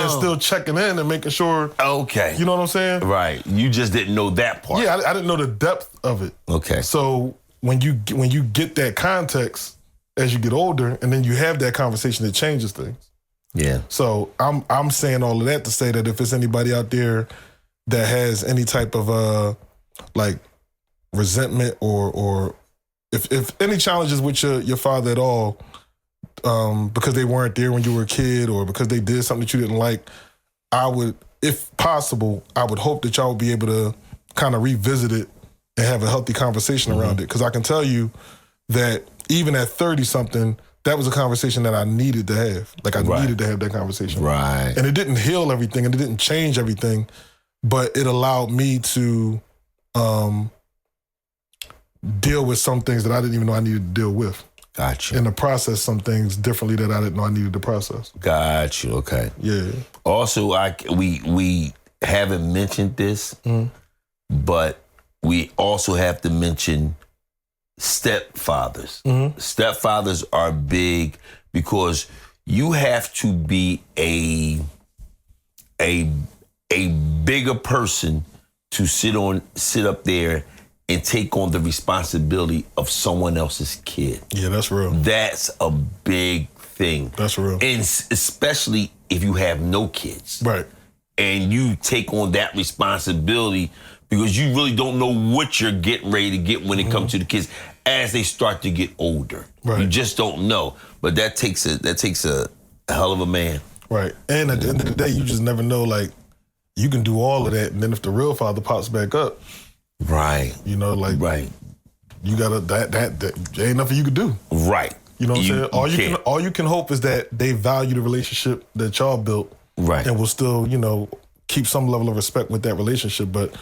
still checking in and making sure, Okay. you know what I'm saying? Right. You just didn't know that part. Yeah, I didn't know the depth of it. Okay. So when you get that context as you get older, and then you have that conversation, it changes things. Yeah. So I'm saying all of that to say that if it's anybody out there that has any type of like resentment or if any challenges with your father at all, because they weren't there when you were a kid or because they did something that you didn't like, I would, if possible, I would hope that y'all would be able to kind of revisit it and have a healthy conversation around it. Because I can tell you that even at 30-something, that was a conversation that I needed to have. Like, I needed to have that conversation. Right. And it didn't heal everything and it didn't change everything, but it allowed me to deal with some things that I didn't even know I needed to deal with. Gotcha. And to process some things differently that I didn't know I needed to process. Gotcha. Okay. Yeah. Also, we haven't mentioned this, but we also have to mention stepfathers. Stepfathers are big because you have to be a bigger person to sit up there and take on the responsibility of someone else's kid. Yeah, that's real. That's a big thing. That's real. And especially if you have no kids. Right. And you take on that responsibility because you really don't know what you're getting ready to get when it comes to the kids as they start to get older. Right. You just don't know. But that takes a hell of a man. Right. And at the end of the day, you just never know, like, you can do all of that, and then if the real father pops back up, Right. Right. You gotta that ain't nothing you could do. Right. You know what I'm saying? Can't. All you can hope is that they value the relationship that y'all built. Right. And will still, keep some level of respect with that relationship. But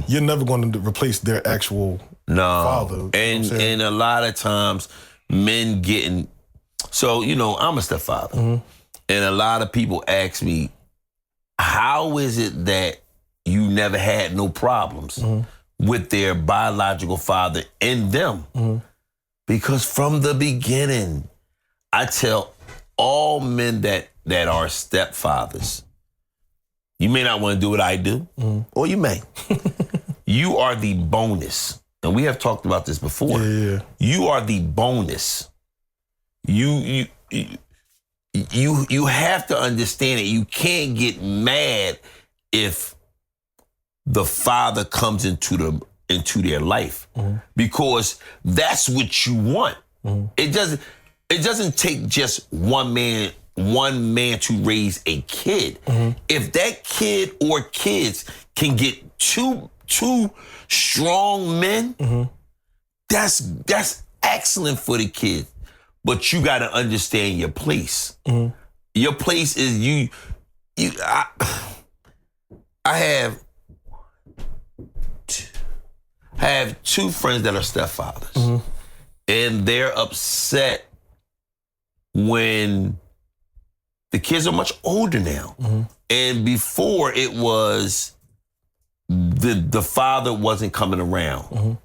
you're never going to replace their actual father. No. You know what I'm saying? And a lot of times men getting so, I'm a stepfather. And a lot of people ask me, how is it that you never had no problems with their biological father and them? Because from the beginning, I tell all men that are stepfathers, you may not want to do what I do, or you may. You are the bonus. And we have talked about this before. Yeah. You are the bonus. You have to understand it. You can't get mad if the father comes into their life because that's what you want. It doesn't take just one man to raise a kid. If that kid or kids can get two strong men, that's excellent for the kid. But you got to understand your place. Your place is I have two friends that are stepfathers, and they're upset when the kids are much older now. And before it was the father wasn't coming around,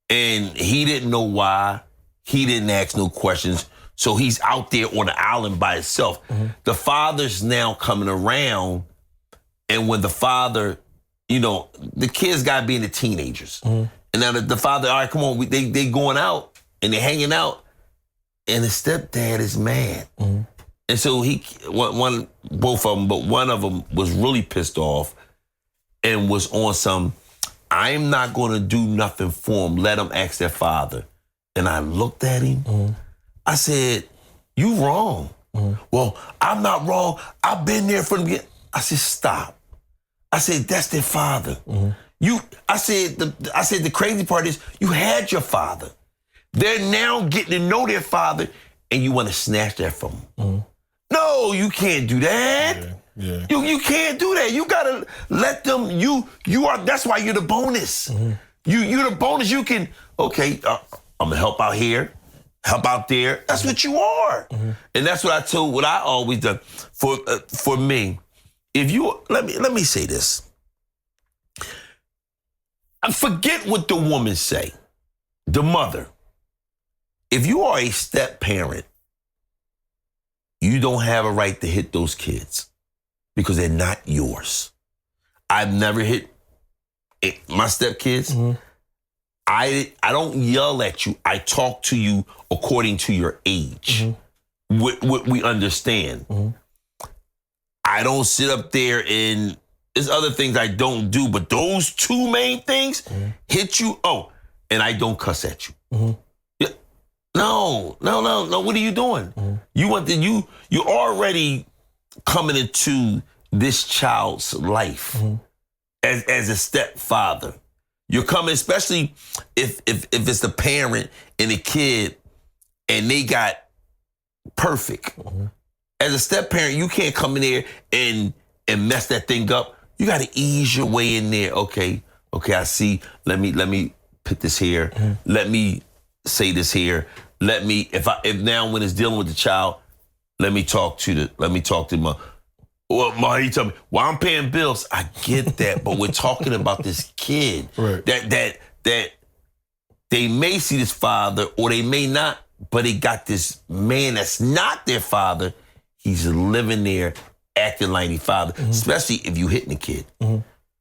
and he didn't know why. He didn't ask no questions. So he's out there on the island by himself. The father's now coming around, and when the father, the kids got to be in the teenagers. And now the father, all right, come on, they going out and they're hanging out, and the stepdad is mad. And so both of them, but one of them was really pissed off and was on some, I'm not going to do nothing for them. Let them ask their father. And I looked at him. I said, you wrong. Well, I'm not wrong. I've been there from the beginning. I said, stop. I said, that's their father. I said the crazy part is you had your father. They're now getting to know their father and you want to snatch that from them. No, you can't do that. Yeah. You can't do that. You gotta let them. That's why you're the bonus. You're the bonus. You can. Okay, I'm gonna help out here, help out there. That's what you are, and that's what I always done. For me, if you let me say this. I forget what the woman say. The mother. If you are a step parent, you don't have a right to hit those kids because they're not yours. I've never hit my stepkids. I don't yell at you. I talk to you according to your age. What we understand. I don't sit up there and there's other things I don't do, but those two main things hit you. Oh, and I don't cuss at you. Yeah. No. What are you doing? You already coming into this child's life as a stepfather. You're coming, especially if it's the parent and the kid, and they got perfect. As a step parent, you can't come in there and mess that thing up. You got to ease your way in there. Okay, I see. Let me put this here. Let me say this here. If now when it's dealing with the child, let me talk to my. Well, Ma, he told me, well, I'm paying bills. I get that, but we're talking about this kid. Right. That they may see this father or they may not, but they got this man that's not their father. He's living there acting like his father, especially if you hitting the kid.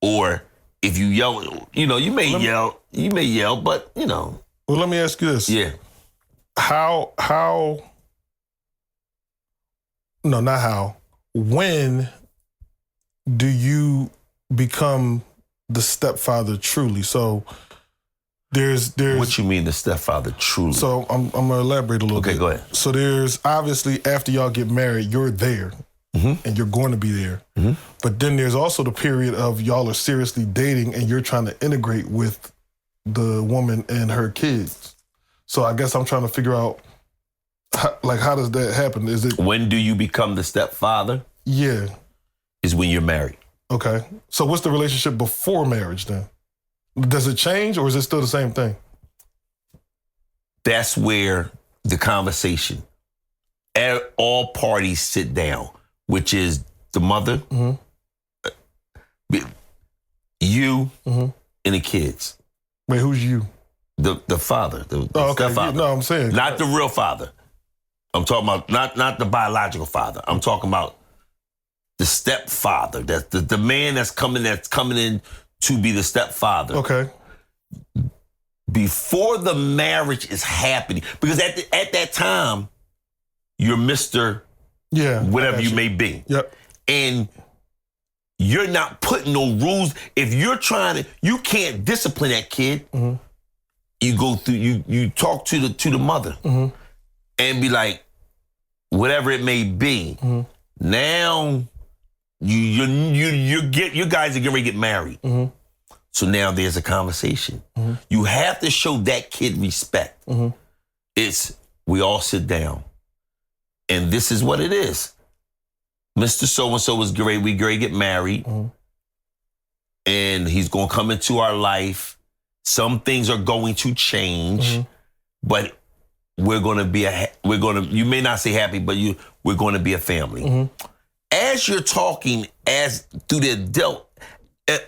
Or if you yell, you may yell, but Well, let me ask you this. Yeah. When do you become the stepfather truly? So there's What you mean the stepfather truly? So I'm gonna elaborate a little bit. Okay, go ahead. So there's obviously after y'all get married, you're there. And you're going to be there. But then there's also the period of y'all are seriously dating and you're trying to integrate with the woman and her kids. So I guess I'm trying to figure out how does that happen? Is it when do you become the stepfather? Yeah. Is when you're married. Okay. So what's the relationship before marriage then? Does it change or is it still the same thing? That's where the conversation, all parties sit down, which is the mother, you, and the kids. Wait, who's you? The father, the okay. stepfather. No, I'm saying. Not the real father. I'm talking about not the biological father. I'm talking about the stepfather. That's the man that's coming in to be the stepfather. Okay. Before the marriage is happening, because at that time, you're Mr. Yeah. Whatever you may be. Yep. And you're not putting no rules. If you're you can't discipline that kid. You go through, you talk to the mother and be like, whatever it may be. Now you guys are getting ready to get married. So now there's a conversation. You have to show that kid respect. It's we all sit down. And this is what it is. Mr. So-and-so is great. We great get married. And he's going to come into our life. Some things are going to change, but we're going to be you may not say happy, but we're going to be a family. As you're talking, through the adult,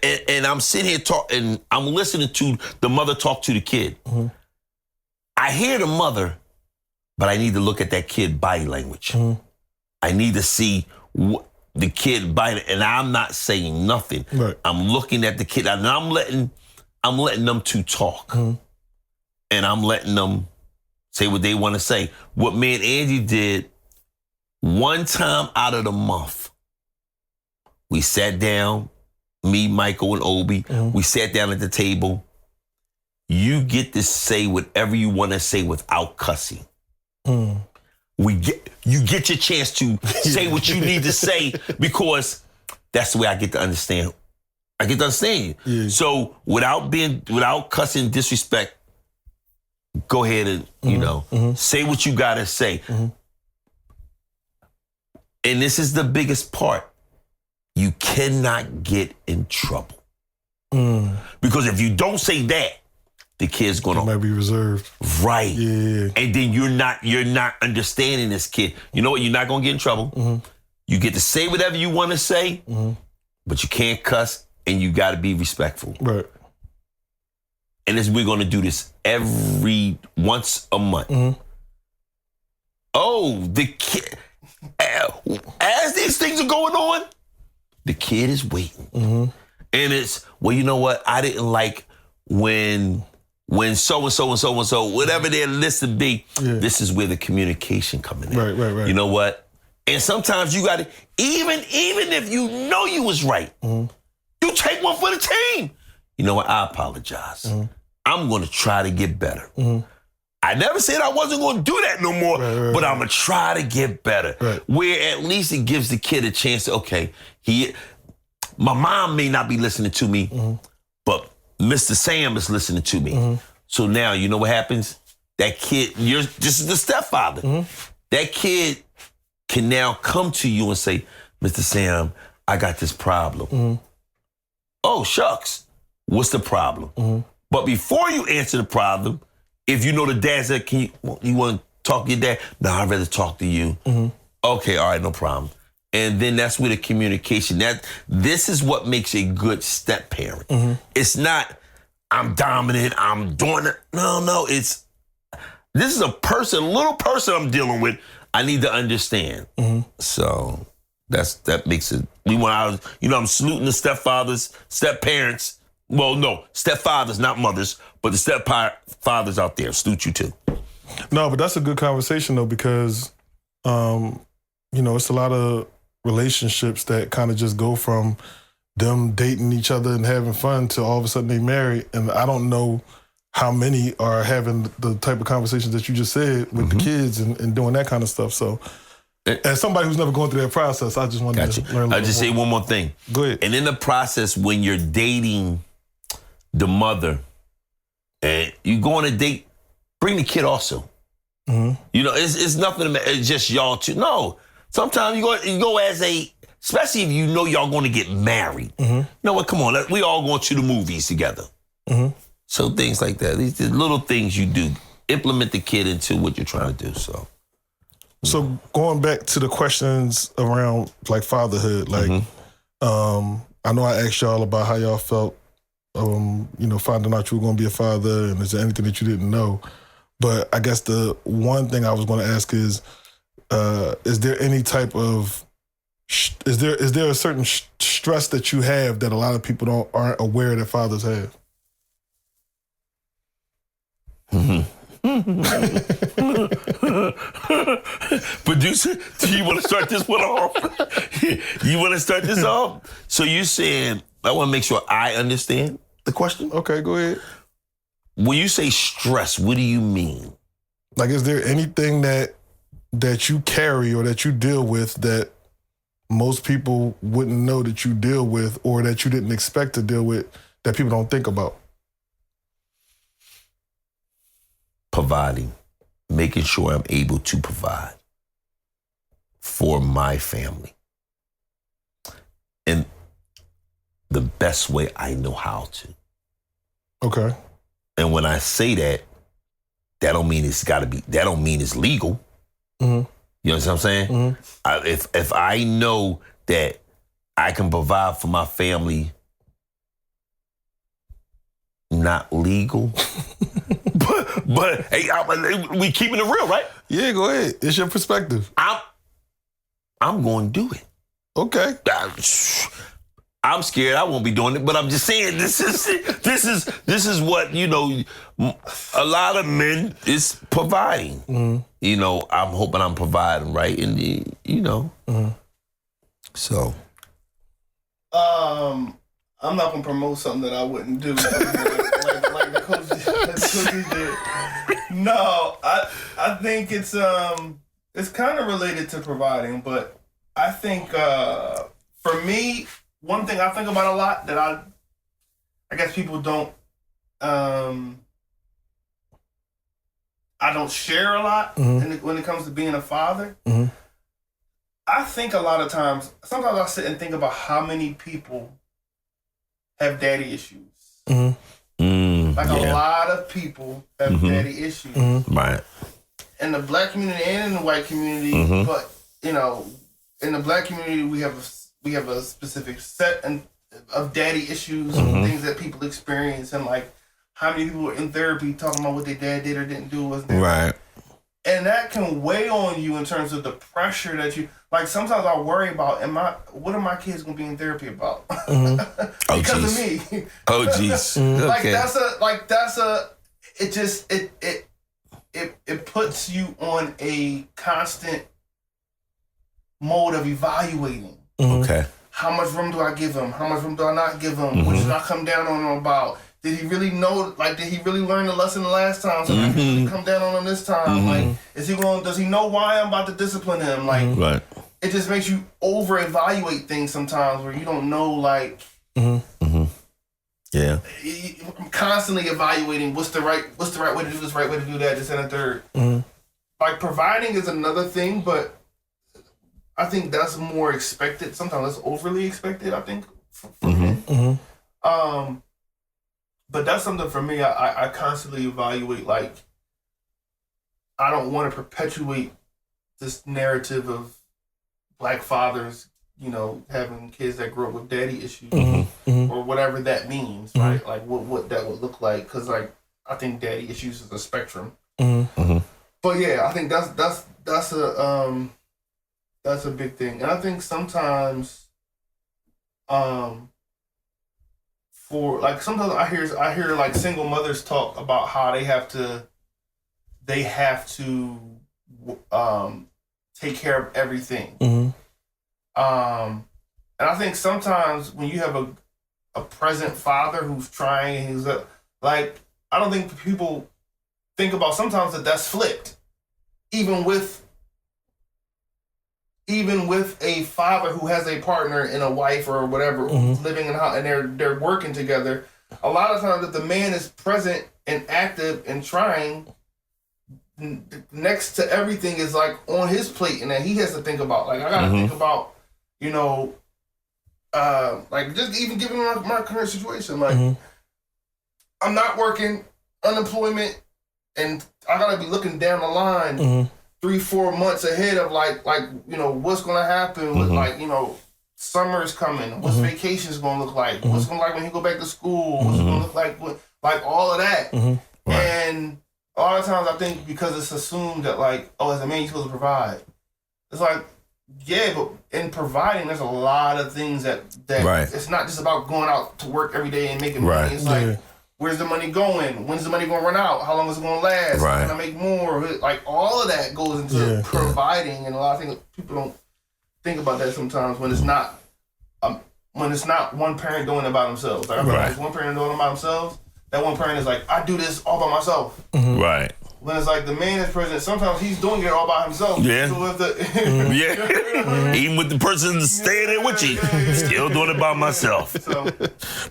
and I'm sitting here talking, I'm listening to the mother talk to the kid. I hear the mother, but I need to look at that kid body language. I need to see the kid body, and I'm not saying nothing. Right. I'm looking at the kid, and I'm letting them two talk. And I'm letting them say what they want to say. What me and Angie did, one time out of the month, we sat down, me, Michael, and Obi, we sat down at the table. You get to say whatever you want to say without cussing. You get your chance to say what you need to say because that's the way I get to understand. I get to understand you. Yeah. So without cussing, disrespect, go ahead and say what you gotta say. And this is the biggest part. you cannot get in trouble. Because if you don't say that, the kid's gonna might be reserved. Right. Yeah. And then you're not understanding this kid. You know what? You're not gonna get in trouble. You get to say whatever you want to say, but you can't cuss, and you got to be respectful. Right. And we're gonna do this once a month. Oh, the kid. As these things are going on, the kid is waiting, and it's you know what? I didn't like when so and so and so and so, whatever their list would be, this is where the communication coming in. Right. You know what? And sometimes you got to, even if you know you was right, you take one for the team. You know what? I apologize. I'm going to try to get better. I never said I wasn't going to do that no more, but I'm going to try to get better. Where at least it gives the kid a chance to, okay, my mom may not be listening to me, but Mr. Sam is listening to me. So now, you know what happens? That kid, this is the stepfather. That kid can now come to you and say, Mr. Sam, I got this problem. Oh, shucks. What's the problem? But before you answer the problem, if you know the dad said, you want to talk to your dad? No, I'd rather talk to you. Okay, all right, no problem. And then that's where the communication, this is what makes a good step parent. It's not, I'm dominant, I'm doing it. No, this is a little person I'm dealing with. I need to understand. So that makes it, I'm saluting the stepfathers, step-parents. Well, no, stepfathers, not mothers, but the stepfathers out there. Salute you too. No, but that's a good conversation though, because, it's a lot of relationships that kind of just go from them dating each other and having fun to all of a sudden they marry. And I don't know how many are having the type of conversations that you just said with the kids and doing that kind of stuff. So as somebody who's never gone through that process, I just wanted to learn a little I'll just say one more thing. Go ahead. And in the process, when you're dating the mother and you go on a date, bring the kid also. It's nothing, it's just y'all two. No, sometimes you go as especially if you know y'all going to get married. You know what, come on, we all going to the movies together. So things like that. These little things you do. Implement the kid into what you're trying to do. So going back to the questions around like fatherhood, like I know I asked y'all about how y'all felt, finding out you were going to be a father, and is there anything that you didn't know? But I guess the one thing I was going to ask is there any type of is there a certain stress that you have that a lot of people aren't aware that fathers have? Producer, do you want to start this one off? You want to start this off? So you're saying, I want to make sure I understand the question. Okay, go ahead. When you say stress, what do you mean? Like, is there anything that you carry or that you deal with that most people wouldn't know that you deal with, or that you didn't expect to deal with, that people don't think about? Providing, making sure I'm able to provide for my family in the best way I know how to. Okay. And when I say that don't mean that don't mean it's legal. You know what I'm saying? If I know that I can provide for my family, not legal, but hey, we keeping it real, right? Yeah, go ahead. It's your perspective. I'm going to do it. Okay. I'm scared I won't be doing it, but I'm just saying this is what, a lot of men is providing. I'm hoping I'm providing, right? And so. I'm not gonna promote something that I wouldn't do, like the coaches did. No, I think it's kind of related to providing, but I think for me, one thing I think about a lot that I guess people don't, I don't share a lot when it comes to being a father. I think a lot of times, sometimes I sit and think about how many people have daddy issues. Like a lot of people have daddy issues. Right. In the black community and in the white community, but you know, in the black community we have a specific set of daddy issues and things that people experience, and like how many people are in therapy talking about what their dad did or didn't do, wasn't there? Right. And that can weigh on you in terms of the pressure that you like. Sometimes I worry about, what are my kids gonna be in therapy about? Because of me. Oh jeez. Okay. It puts you on a constant mode of evaluating. Okay. How much room do I give him? How much room do I not give him? What should I come down on him about? Did he really know? Like, did he really learn the lesson the last time? So I can come down on him this time. Like, does he know why I'm about to discipline him? Like, Right. it just makes you over evaluate things sometimes, where you don't know. Like, Yeah. I'm constantly evaluating what's the right way to do this, right way to do that, this and a third. Like, providing is another thing, but I think that's more expected. Sometimes that's overly expected, I think, from men. But that's something for me. I constantly evaluate. Like, I don't want to perpetuate this narrative of black fathers, you know, having kids that grow up with daddy issues or whatever that means, right? Like what that would look like, because like I think daddy issues is a spectrum. But yeah, I think that's a big thing, and I think sometimes sometimes I hear like single mothers talk about how they have to take care of everything. And I think sometimes when you have a present father who's trying, and he's like, I don't think people think about sometimes that's flipped, even with a father who has a partner and a wife or whatever who's living in a house and they're working together. A lot of times, if the man is present and active and trying, next to everything is like on his plate, and that he has to think about. Like, I gotta think about, you know, like just even given my current situation. Like, I'm not working, unemployment, and I gotta be looking down the line 3-4 months ahead of like you know what's gonna happen with like, you know, summer is coming. What's vacation's gonna look like? What's gonna like when he go back to school? What's it gonna look like? Like all of that. Right. And a lot of times I think because it's assumed that like, oh, as a man you're supposed to provide. It's like, yeah, but in providing there's a lot of things that Right. It's not just about going out to work every day and making money. Right. It's like, where's the money going? When's the money going to run out? How long is it going to last? Right. Can I make more? Like, all of that goes into providing, and a lot of things people don't think about that sometimes when it's not one parent doing it by themselves. Like, I feel like if one parent doing it by themselves, that one parent is like, I do this all by myself. Right. When it's like the man is present, sometimes he's doing it all by himself. Yeah. So if Yeah. Even with the person staying there with you, still doing it by myself. So,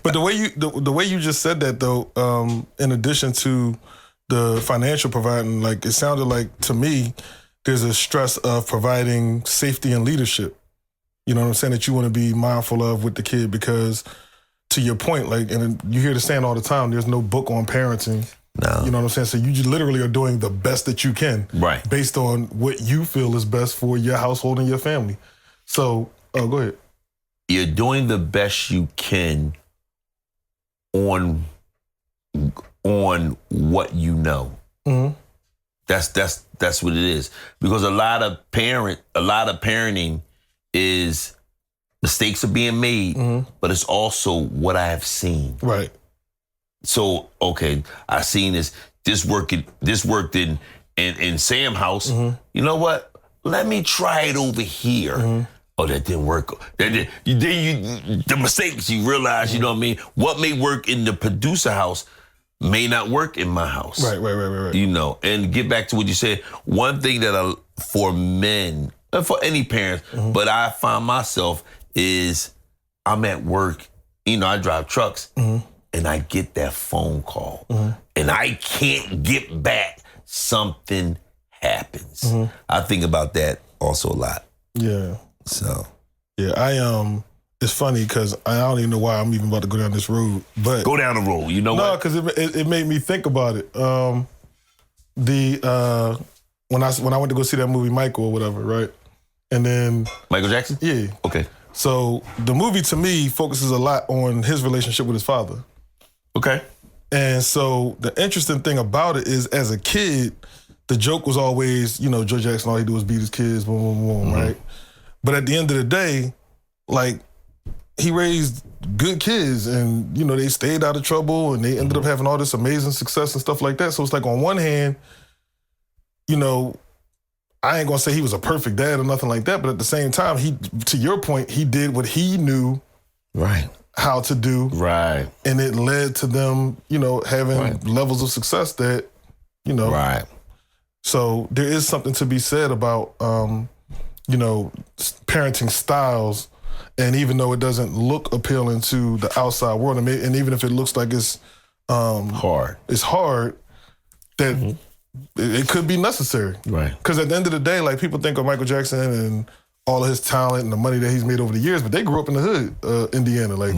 But the way you just said that though, in addition to the financial providing, like it sounded like to me, there's a stress of providing safety and leadership. You know what I'm saying? That you want to be mindful of with the kid, because to your point, like, and you hear the saying all the time, there's no book on parenting. No. You know what I'm saying? So you just literally are doing the best that you can. Right. Based on what you feel is best for your household and your family. So, go ahead. You're doing the best you can on what you know. That's what it is. Because a lot of parenting is mistakes are being made, but it's also what I have seen. Right. So, okay, I seen this worked in Sam's house. You know what? Let me try it over here. Oh, that didn't work. The mistakes you realize, you know what I mean? What may work in the producer house may not work in my house. Right. You know, and get back to what you said. One thing that for men, and for any parents, but I find myself is I'm at work, you know, I drive trucks, and I get that phone call, and I can't get back. Something happens. I think about that also a lot. Yeah. So Yeah, it's funny because I don't even know why I'm even about to go down this road, but go down the road. You know no, what? because it made me think about it. When I went to go see that movie Michael or whatever, right? And then Michael Jackson? yeah. Okay. So the movie to me focuses a lot on his relationship with his father. Okay. And so the interesting thing about it is, as a kid, the joke was always, Joe Jackson, all he do is beat his kids, boom, boom, boom, right? But at the end of the day, like, he raised good kids and, they stayed out of trouble and they ended up having all this amazing success and stuff like that. So it's like, on one hand, I ain't gonna say he was a perfect dad or nothing like that, but at the same time, to your point, he did what he knew Right. how to do. Right. And it led to them, having levels of success that, Right. So there is something to be said about, parenting styles. And even though it doesn't look appealing to the outside world, and even if it looks like it's hard, that it could be necessary. Right. Because at the end of the day, like, people think of Michael Jackson and all of his talent and the money that he's made over the years, but they grew up in the hood, Indiana. Like,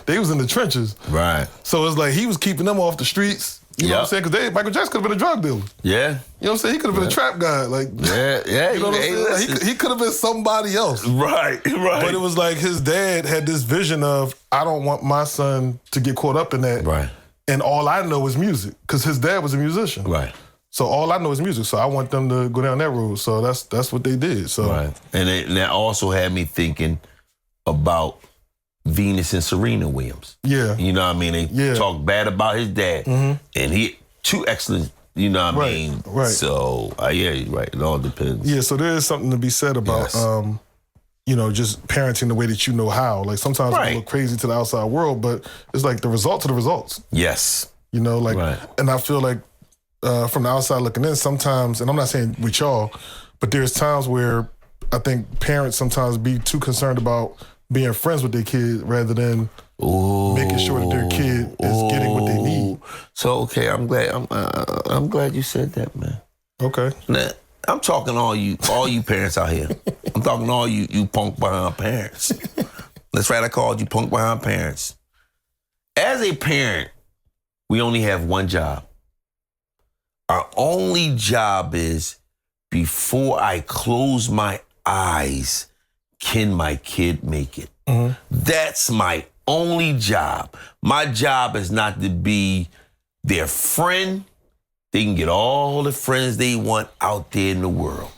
they was in the trenches. Right. So it's like he was keeping them off the streets. You know what I'm saying? Because Michael Jackson could have been a drug dealer. Yeah. You know what I'm saying? He could have been a trap guy. Like, Yeah. you know what I'm saying? Like, he could have been somebody else. Right. But it was like his dad had this vision of, I don't want my son to get caught up in that. Right. And all I know is music, because his dad was a musician. Right. So all I know is music. So I want them to go down that road. So that's what they did. So Right. And that also had me thinking about Venus and Serena Williams. Yeah. You know what I mean? They talk bad about his dad. And he, two excellent, you know what I mean? Right. So, yeah, you're right. It all depends. Yeah, so there is something to be said about, just parenting the way that you know how. Like, sometimes it look crazy to the outside world, but it's like the results are the results. Yes. And I feel like from the outside looking in sometimes, and I'm not saying with y'all, but there's times where I think parents sometimes be too concerned about being friends with their kid rather than making sure that their kid is getting what they need. So, okay, I'm glad you said that, man. Okay. Now, I'm talking to all you parents out here. I'm talking to all you punk behind parents. That's right, I called you punk behind parents. As a parent, we only have one job. Our only job is, before I close my eyes, can my kid make it? That's my only job. My job is not to be their friend. They can get all the friends they want out there in the world.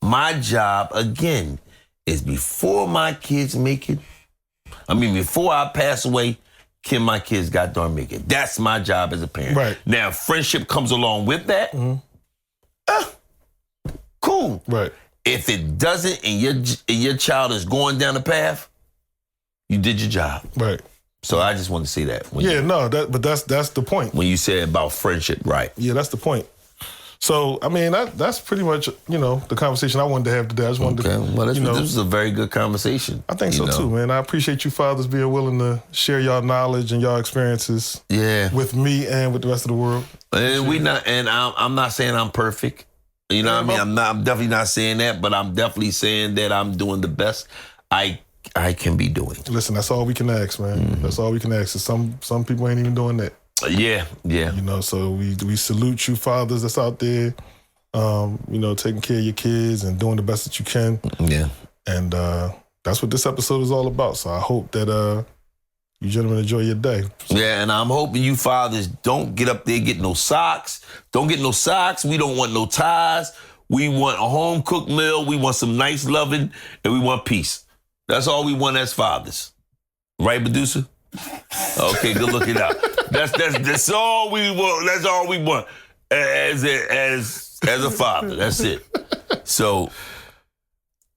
My job, again, is before my kids make it, before I pass away, can my kids goddamn make it? That's my job as a parent. Right. Now, friendship comes along with that. Cool. Right. If it doesn't, and your child is going down the path, you did your job. Right. So I just want to say that. But that's the point. When you said about friendship, right? Yeah, that's the point. So, that's pretty much, the conversation I wanted to have today. I just wanted to, this was a very good conversation. I think so too, man. I appreciate you fathers being willing to share y'all knowledge and y'all experiences with me and with the rest of the world. And I'm not saying I'm perfect. You know what I mean? I'm definitely not saying that, but I'm definitely saying that I'm doing the best I can be doing. Listen, that's all we can ask, man. That's all we can ask. Some people ain't even doing that. Yeah. So we salute you fathers that's out there, taking care of your kids and doing the best that you can. Yeah. And that's what this episode is all about. So I hope that you gentlemen enjoy your day. Yeah, and I'm hoping you fathers don't get up there get no socks. Don't get no socks. We don't want no ties. We want a home-cooked meal. We want some nice loving, and we want peace. That's all we want as fathers. Right, producer? Okay, good looking out. That's all we want. That's all we want as a father. That's it. So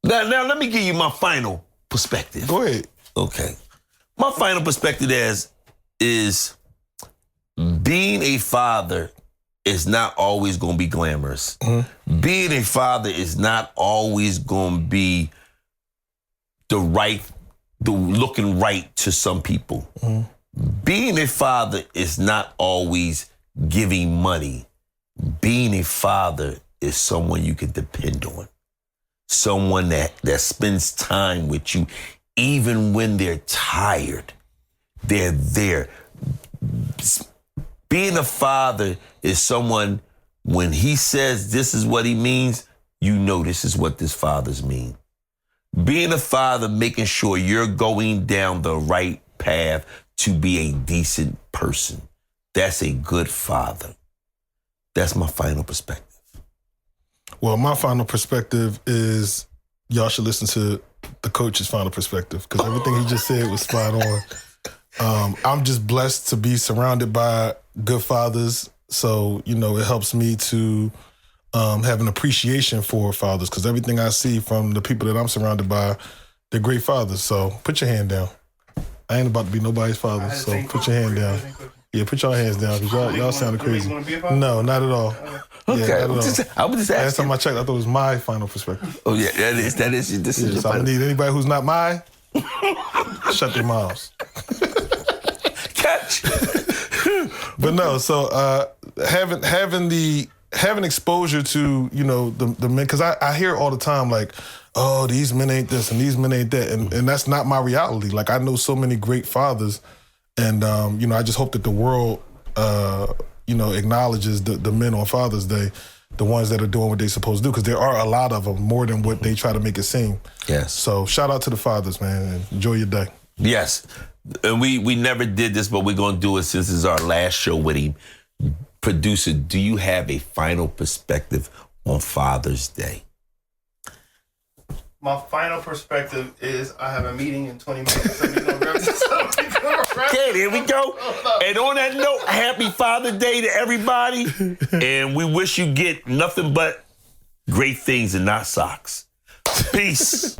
now let me give you my final perspective. Go ahead. Okay. My final perspective is being a father is not always going to be glamorous. Being a father is not always going to be the looking right to some people. Being a father is not always giving money. Being a father is someone you can depend on. someone that spends time with you, even when they're tired. They're there. Being a father is someone, when he says this is what he means, you know this is what this father's mean. Being a father, making sure you're going down the right path to be a decent person. That's a good father. That's my final perspective. Well, my final perspective is y'all should listen to the coach's final perspective, because everything he just said was spot on. I'm just blessed to be surrounded by good fathers. So, you know, it helps me to have an appreciation for fathers, because everything I see from the people that I'm surrounded by, they're great fathers. So put your hand down. I ain't about to be nobody's father, so put your hand down. Yeah, put your hands down, because y'all sounded crazy. No, not at all. Okay, Yeah, I was just last asking. time I checked, I thought it was my final perspective. Oh yeah, that is. This is your So I final. need anybody who's not mine, shut their mouths. Catch. But no, so having exposure to, you know, the men, because I hear all the time like, oh, these men ain't this and these men ain't that, and that's not my reality. Like, I know so many great fathers, and you know, I just hope that the world you know, acknowledges the men on Father's Day, the ones that are doing what they're supposed to do, because there are a lot of them, more than what they try to make it seem. Yes. So shout out to the fathers, man, and enjoy your day. Yes. And we never did this, but we're going to do it since this is our last show with him. Producer, do you have a final perspective on Father's Day? My final perspective is I have a meeting in 20 minutes. So we're gonna wrap this up. Okay, there we go. And on that note, happy Father's Day to everybody. And we wish you get nothing but great things and not socks. Peace.